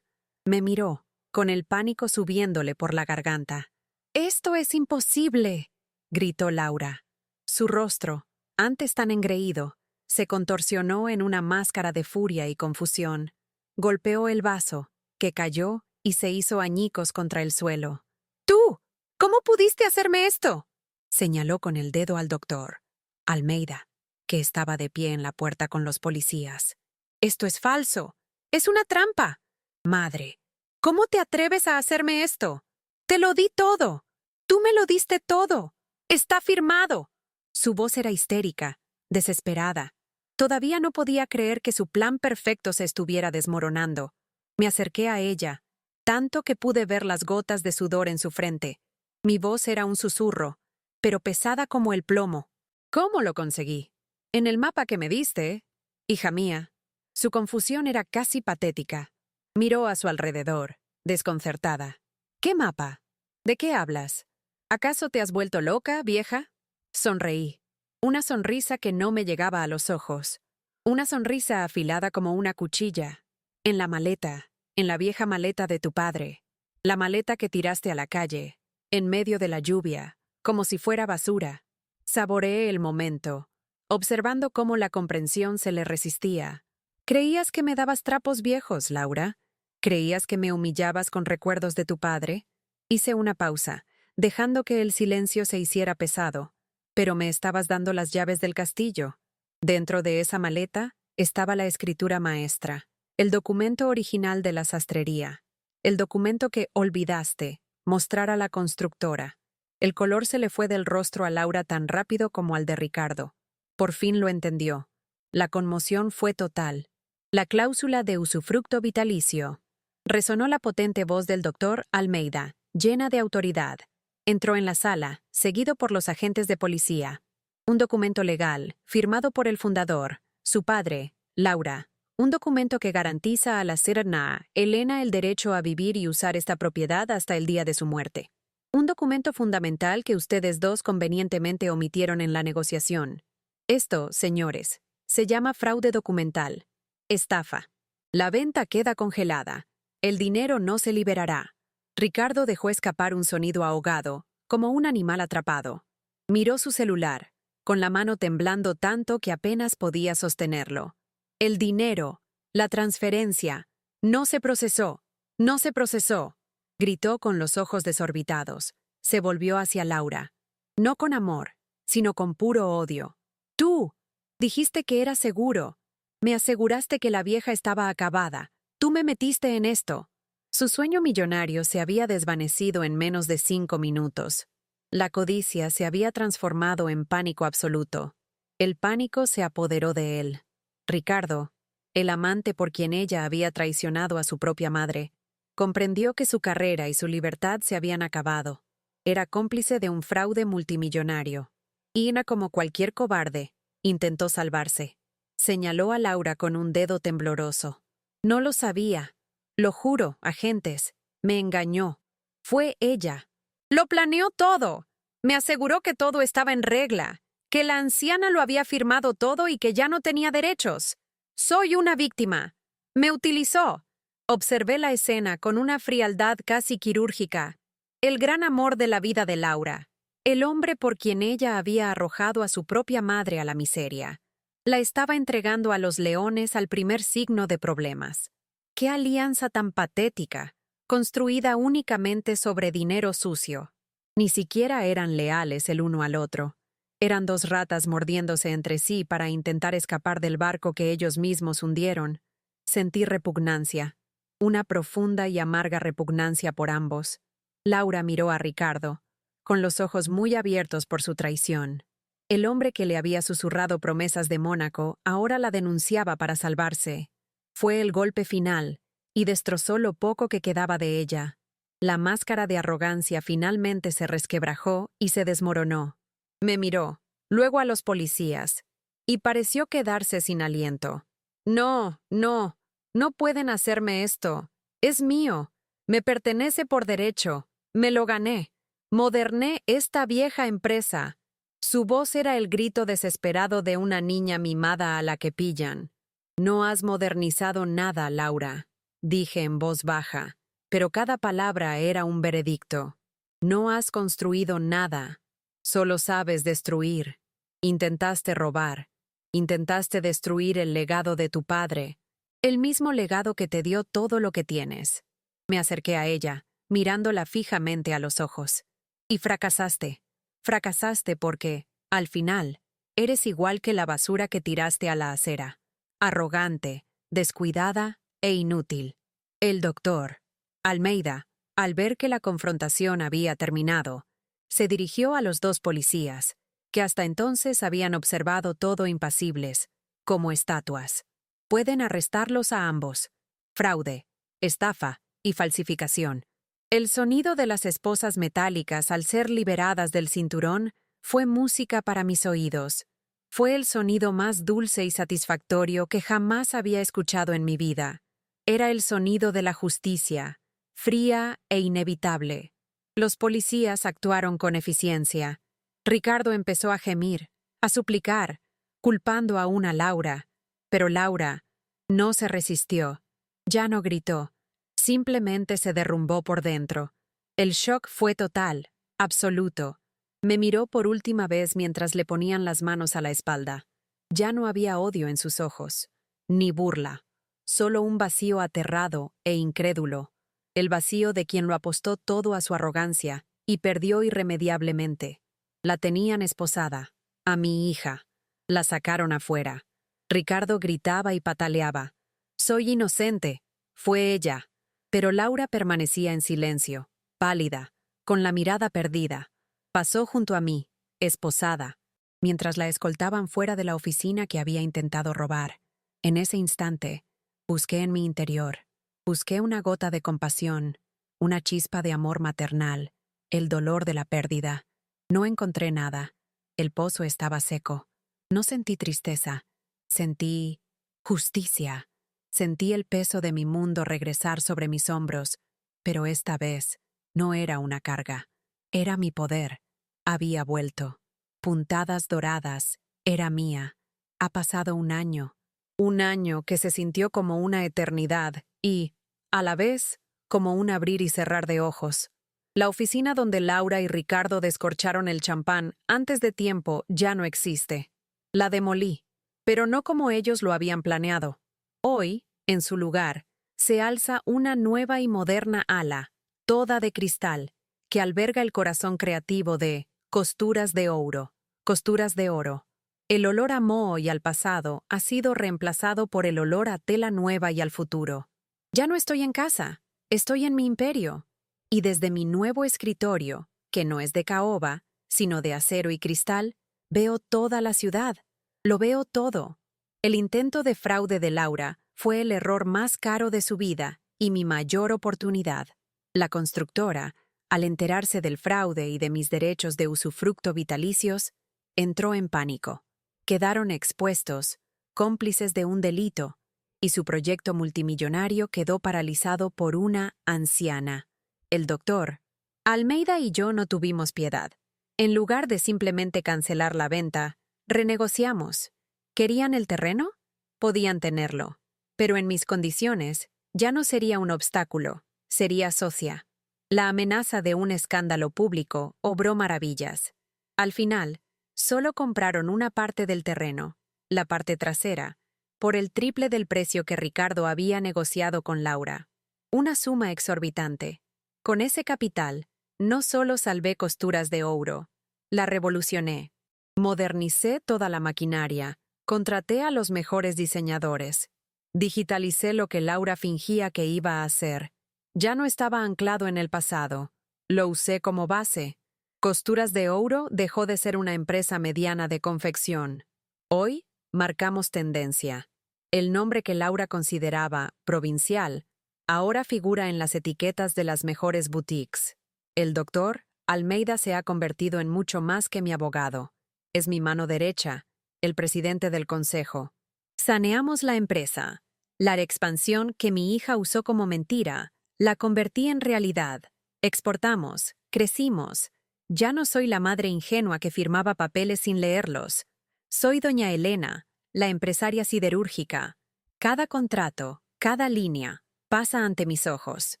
Me miró, con el pánico subiéndole por la garganta. «¡Esto es imposible!», gritó Laura. Su rostro, antes tan engreído, se contorsionó en una máscara de furia y confusión. Golpeó el vaso, que cayó y se hizo añicos contra el suelo. «¡Tú! ¿Cómo pudiste hacerme esto?», señaló con el dedo al doctor Almeida, que estaba de pie en la puerta con los policías. «Esto es falso. Es una trampa. Madre, ¿cómo te atreves a hacerme esto? Te lo di todo. Tú me lo diste todo. Está firmado». Su voz era histérica, desesperada. Todavía no podía creer que su plan perfecto se estuviera desmoronando. Me acerqué a ella, tanto que pude ver las gotas de sudor en su frente. Mi voz era un susurro, pero pesada como el plomo. «¿Cómo lo conseguí? En el mapa que me diste, hija mía». Su confusión era casi patética. Miró a su alrededor, desconcertada. «¿Qué mapa? ¿De qué hablas? ¿Acaso te has vuelto loca, vieja?». Sonreí. Una sonrisa que no me llegaba a los ojos. Una sonrisa afilada como una cuchilla. En la maleta, en la vieja maleta de tu padre. La maleta que tiraste a la calle, en medio de la lluvia, como si fuera basura. Saboreé el momento, observando cómo la comprensión se le resistía. «¿Creías que me dabas trapos viejos, Laura? ¿Creías que me humillabas con recuerdos de tu padre?». Hice una pausa, dejando que el silencio se hiciera pesado. «Pero me estabas dando las llaves del castillo». Dentro de esa maleta estaba la escritura maestra, el documento original de la sastrería, el documento que olvidaste mostrar a la constructora. El color se le fue del rostro a Laura tan rápido como al de Ricardo. Por fin lo entendió. La conmoción fue total. La cláusula de usufructo vitalicio. Resonó la potente voz del doctor Almeida, llena de autoridad. Entró en la sala, seguido por los agentes de policía. Un documento legal, firmado por el fundador, su padre, Laura. Un documento que garantiza a la Serna Elena el derecho a vivir y usar esta propiedad hasta el día de su muerte. Un documento fundamental que ustedes dos convenientemente omitieron en la negociación. Esto, señores, se llama fraude documental. Estafa. La venta queda congelada. El dinero no se liberará. Ricardo dejó escapar un sonido ahogado, como un animal atrapado. Miró su celular, con la mano temblando tanto que apenas podía sostenerlo. El dinero, la transferencia, no se procesó, no se procesó, gritó con los ojos desorbitados. Se volvió hacia Laura. No con amor, sino con puro odio. Tú, dijiste que era seguro. Me aseguraste que la vieja estaba acabada. Tú me metiste en esto. Su sueño millonario se había desvanecido en menos de 5 minutos. La codicia se había transformado en pánico absoluto. El pánico se apoderó de él. Ricardo, el amante por quien ella había traicionado a su propia madre, comprendió que su carrera y su libertad se habían acabado. Era cómplice de un fraude multimillonario. Ina, como cualquier cobarde, intentó salvarse. Señaló a Laura con un dedo tembloroso. No lo sabía. Lo juro, agentes. Me engañó. Fue ella. Lo planeó todo. Me aseguró que todo estaba en regla, que la anciana lo había firmado todo y que ya no tenía derechos. Soy una víctima. Me utilizó. Observé la escena con una frialdad casi quirúrgica. El gran amor de la vida de Laura. El hombre por quien ella había arrojado a su propia madre a la miseria. La estaba entregando a los leones al primer signo de problemas. ¡Qué alianza tan patética! Construida únicamente sobre dinero sucio. Ni siquiera eran leales el uno al otro. Eran dos ratas mordiéndose entre sí para intentar escapar del barco que ellos mismos hundieron. Sentí repugnancia, una profunda y amarga repugnancia por ambos. Laura miró a Ricardo, con los ojos muy abiertos por su traición. El hombre que le había susurrado promesas de Mónaco ahora la denunciaba para salvarse. Fue el golpe final, y destrozó lo poco que quedaba de ella. La máscara de arrogancia finalmente se resquebrajó y se desmoronó. Me miró, luego a los policías, y pareció quedarse sin aliento. No, no, no pueden hacerme esto. Es mío. Me pertenece por derecho. Me lo gané. Moderné esta vieja empresa. Su voz era el grito desesperado de una niña mimada a la que pillan. No has modernizado nada, Laura, dije en voz baja, pero cada palabra era un veredicto. No has construido nada. Solo sabes destruir. Intentaste robar. Intentaste destruir el legado de tu padre, el mismo legado que te dio todo lo que tienes. Me acerqué a ella, mirándola fijamente a los ojos. Y fracasaste. Fracasaste porque, al final, eres igual que la basura que tiraste a la acera. Arrogante, descuidada e inútil. El doctor, Almeida, al ver que la confrontación había terminado, se dirigió a los dos policías, que hasta entonces habían observado todo impasibles, como estatuas. Pueden arrestarlos a ambos. Fraude, estafa y falsificación. El sonido de las esposas metálicas al ser liberadas del cinturón fue música para mis oídos. Fue el sonido más dulce y satisfactorio que jamás había escuchado en mi vida. Era el sonido de la justicia, fría e inevitable. Los policías actuaron con eficiencia. Ricardo empezó a gemir, a suplicar, culpando aún a Laura. Pero Laura no se resistió. Ya no gritó. Simplemente se derrumbó por dentro. El shock fue total, absoluto. Me miró por última vez mientras le ponían las manos a la espalda. Ya no había odio en sus ojos, ni burla, solo un vacío aterrado e incrédulo. El vacío de quien lo apostó todo a su arrogancia y perdió irremediablemente. La tenían esposada, a mi hija. La sacaron afuera. Ricardo gritaba y pataleaba. «Soy inocente». Fue ella. Pero Laura permanecía en silencio, pálida, con la mirada perdida. Pasó junto a mí, esposada, mientras la escoltaban fuera de la oficina que había intentado robar. En ese instante, busqué en mi interior. Busqué una gota de compasión, una chispa de amor maternal, el dolor de la pérdida. No encontré nada. El pozo estaba seco. No sentí tristeza. Sentí justicia. Sentí el peso de mi mundo regresar sobre mis hombros, pero esta vez no era una carga. Era mi poder. Había vuelto. Puntadas doradas. Era mía. Ha pasado un año. Un año que se sintió como una eternidad y, a la vez, como un abrir y cerrar de ojos. La oficina donde Laura y Ricardo descorcharon el champán antes de tiempo ya no existe. La demolí, pero no como ellos lo habían planeado. Hoy, en su lugar, se alza una nueva y moderna ala, toda de cristal, que alberga el corazón creativo de Costuras de Ouro. Costuras de oro. El olor a moho y al pasado ha sido reemplazado por el olor a tela nueva y al futuro. Ya no estoy en casa, estoy en mi imperio. Y desde mi nuevo escritorio, que no es de caoba, sino de acero y cristal, veo toda la ciudad. Lo veo todo. El intento de fraude de Laura fue el error más caro de su vida y mi mayor oportunidad. La constructora, al enterarse del fraude y de mis derechos de usufructo vitalicios, entró en pánico. Quedaron expuestos, cómplices de un delito, y su proyecto multimillonario quedó paralizado por una anciana. El doctor. Almeida y yo no tuvimos piedad. En lugar de simplemente cancelar la venta, renegociamos. ¿Querían el terreno? Podían tenerlo. Pero en mis condiciones, ya no sería un obstáculo, sería socia. La amenaza de un escándalo público obró maravillas. Al final, solo compraron una parte del terreno, la parte trasera, por el triple del precio que Ricardo había negociado con Laura. Una suma exorbitante. Con ese capital, no solo salvé Costuras de Ouro, la revolucioné. Modernicé toda la maquinaria, contraté a los mejores diseñadores. Digitalicé lo que Laura fingía que iba a hacer. Ya no estaba anclado en el pasado. Lo usé como base. Costuras de Ouro dejó de ser una empresa mediana de confección. Hoy, marcamos tendencia. El nombre que Laura consideraba provincial ahora figura en las etiquetas de las mejores boutiques. El doctor Almeida se ha convertido en mucho más que mi abogado. Es mi mano derecha, el presidente del consejo. Saneamos la empresa. La expansión que mi hija usó como mentira, la convertí en realidad. Exportamos, crecimos. Ya no soy la madre ingenua que firmaba papeles sin leerlos. Soy doña Elena, la empresaria siderúrgica. Cada contrato, cada línea, pasa ante mis ojos.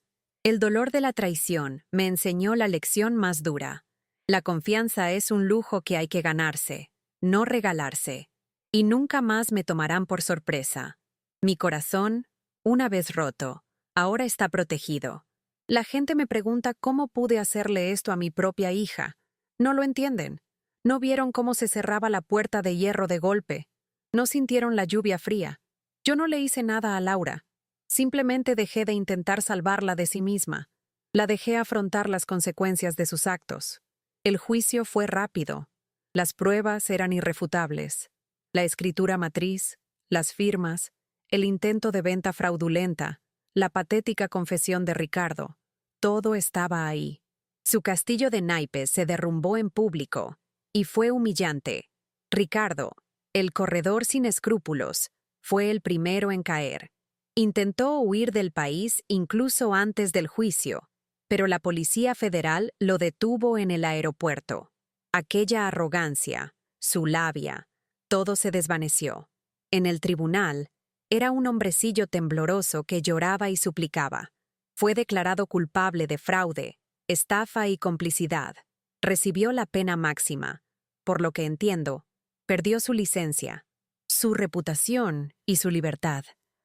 El dolor de la traición me enseñó la lección más dura. La confianza es un lujo que hay que ganarse, no regalarse. Y nunca más me tomarán por sorpresa. Mi corazón, una vez roto, ahora está protegido. La gente me pregunta cómo pude hacerle esto a mi propia hija. No lo entienden. No vieron cómo se cerraba la puerta de hierro de golpe. No sintieron la lluvia fría. Yo no le hice nada a Laura. Simplemente dejé de intentar salvarla de sí misma. La dejé afrontar las consecuencias de sus actos. El juicio fue rápido. Las pruebas eran irrefutables. La escritura matriz, las firmas, el intento de venta fraudulenta, la patética confesión de Ricardo. Todo estaba ahí. Su castillo de naipes se derrumbó en público, y fue humillante. Ricardo, el corredor sin escrúpulos, fue el primero en caer. Intentó huir del país incluso antes del juicio, pero la Policía Federal lo detuvo en el aeropuerto. Aquella arrogancia, su labia, todo se desvaneció. En el tribunal, era un hombrecillo tembloroso que lloraba y suplicaba. Fue declarado culpable de fraude, estafa y complicidad. Recibió la pena máxima. Por lo que entiendo, perdió su licencia, su reputación y su libertad.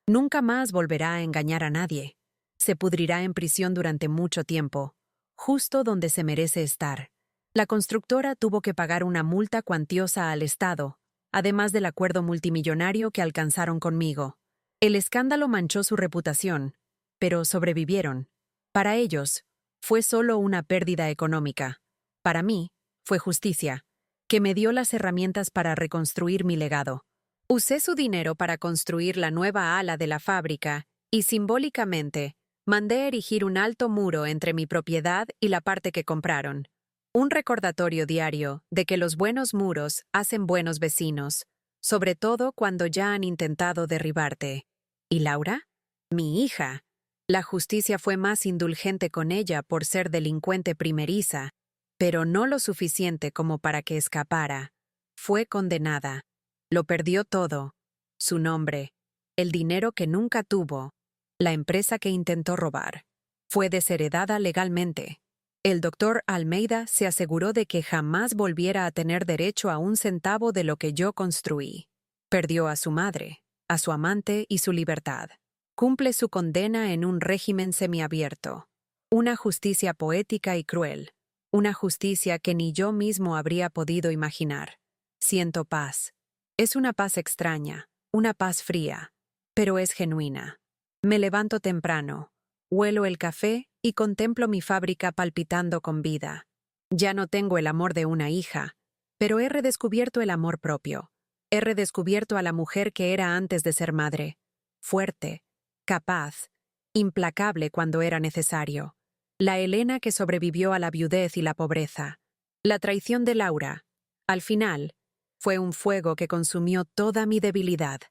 Nunca más volverá a engañar a nadie. Se pudrirá en prisión durante mucho tiempo, justo donde se merece estar. La constructora tuvo que pagar una multa cuantiosa al Estado, además del acuerdo multimillonario que alcanzaron conmigo. El escándalo manchó su reputación, pero sobrevivieron. Para ellos, fue solo una pérdida económica. Para mí, fue justicia, que me dio las herramientas para reconstruir mi legado. Usé su dinero para construir la nueva ala de la fábrica Y simbólicamente, mandé erigir un alto muro entre mi propiedad y la parte que compraron. Un recordatorio diario de que los buenos muros hacen buenos vecinos, sobre todo cuando ya han intentado derribarte. ¿Y Laura? Mi hija. La justicia fue más indulgente con ella por ser delincuente primeriza, pero no lo suficiente como para que escapara. Fue condenada. Lo perdió todo. Su nombre, el dinero que nunca tuvo, la empresa que intentó robar. Fue desheredada legalmente. El doctor Almeida se aseguró de que jamás volviera a tener derecho a un centavo de lo que yo construí. Perdió a su madre, a su amante y su libertad. Cumple su condena en un régimen semiabierto. Una justicia poética y cruel. Una justicia que ni yo mismo habría podido imaginar. Siento paz. Es una paz extraña, una paz fría, pero es genuina. Me levanto temprano, huelo el café y contemplo mi fábrica palpitando con vida. Ya no tengo el amor de una hija, pero he redescubierto el amor propio. He redescubierto a la mujer que era antes de ser madre. Fuerte, capaz, implacable cuando era necesario. La Elena que sobrevivió a la viudez y la pobreza. La traición de Laura, al final, fue un fuego que consumió toda mi debilidad.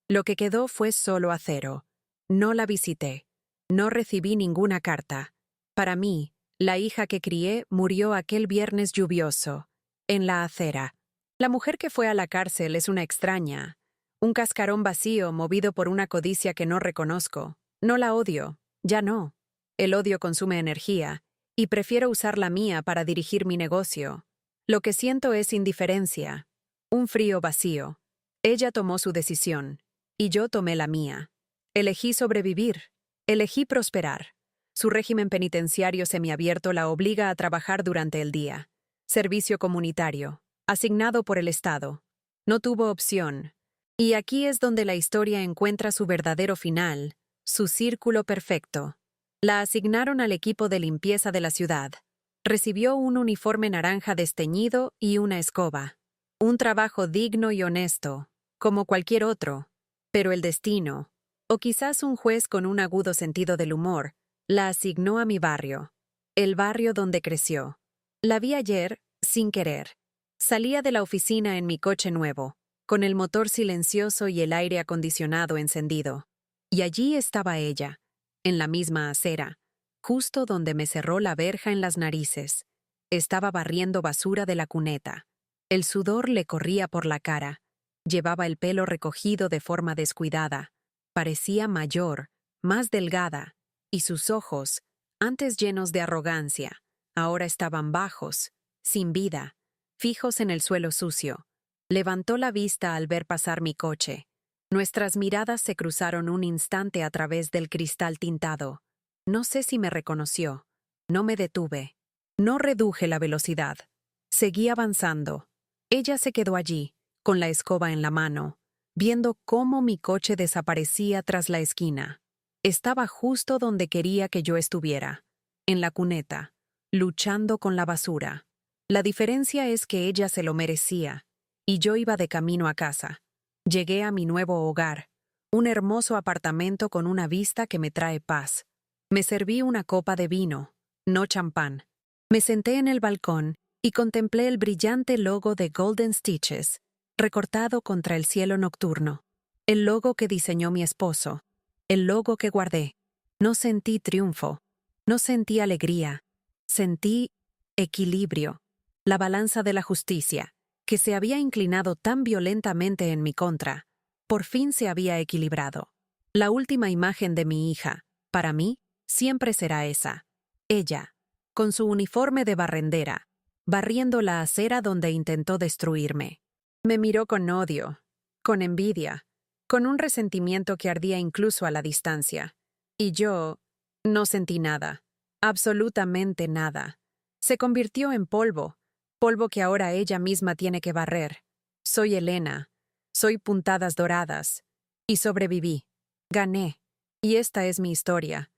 Lo que quedó fue solo acero. No la visité. No recibí ninguna carta. Para mí, la hija que crié murió aquel viernes lluvioso, en la acera. La mujer que fue a la cárcel es una extraña, un cascarón vacío movido por una codicia que no reconozco. No la odio, ya no. El odio consume energía, y prefiero usar la mía para dirigir mi negocio. Lo que siento es indiferencia, un frío vacío. Ella tomó su decisión, y yo tomé la mía. Elegí sobrevivir, elegí prosperar. Su régimen penitenciario semiabierto la obliga a trabajar durante el día. Servicio comunitario, asignado por el Estado. No tuvo opción. Y aquí es donde la historia encuentra su verdadero final, su círculo perfecto. La asignaron al equipo de limpieza de la ciudad. Recibió un uniforme naranja desteñido y una escoba. Un trabajo digno y honesto, como cualquier otro. Pero el destino, o quizás un juez con un agudo sentido del humor, la asignó a mi barrio. El barrio donde creció. La vi ayer, sin querer. Salía de la oficina en mi coche nuevo, con el motor silencioso y el aire acondicionado encendido. Y allí estaba ella, en la misma acera, justo donde me cerró la verja en las narices. Estaba barriendo basura de la cuneta. El sudor le corría por la cara. Llevaba el pelo recogido de forma descuidada. Parecía mayor, más delgada, y sus ojos, antes llenos de arrogancia, ahora estaban bajos, sin vida, fijos en el suelo sucio. Levantó la vista al ver pasar mi coche. Nuestras miradas se cruzaron un instante a través del cristal tintado. No sé si me reconoció. No me detuve. No reduje la velocidad. Seguí avanzando. Ella se quedó allí, con la escoba en la mano, viendo cómo mi coche desaparecía tras la esquina. Estaba justo donde quería que yo estuviera, en la cuneta, luchando con la basura. La diferencia es que ella se lo merecía, y yo iba de camino a casa. Llegué a mi nuevo hogar, un hermoso apartamento con una vista que me trae paz. Me serví una copa de vino, no champán. Me senté en el balcón y contemplé el brillante logo de Golden Stitches, recortado contra el cielo nocturno. El logo que diseñó mi esposo. El logo que guardé. No sentí triunfo. No sentí alegría. Sentí equilibrio. La balanza de la justicia, que se había inclinado tan violentamente en mi contra, por fin se había equilibrado. La última imagen de mi hija, para mí, siempre será esa. Ella, con su uniforme de barrendera, barriendo la acera donde intentó destruirme. Me miró con odio, con envidia, con un resentimiento que ardía incluso a la distancia. Y yo no sentí nada, absolutamente nada. Se convirtió en polvo, polvo que ahora ella misma tiene que barrer. Soy Elena, soy Puntadas Doradas, y sobreviví, gané, y esta es mi historia.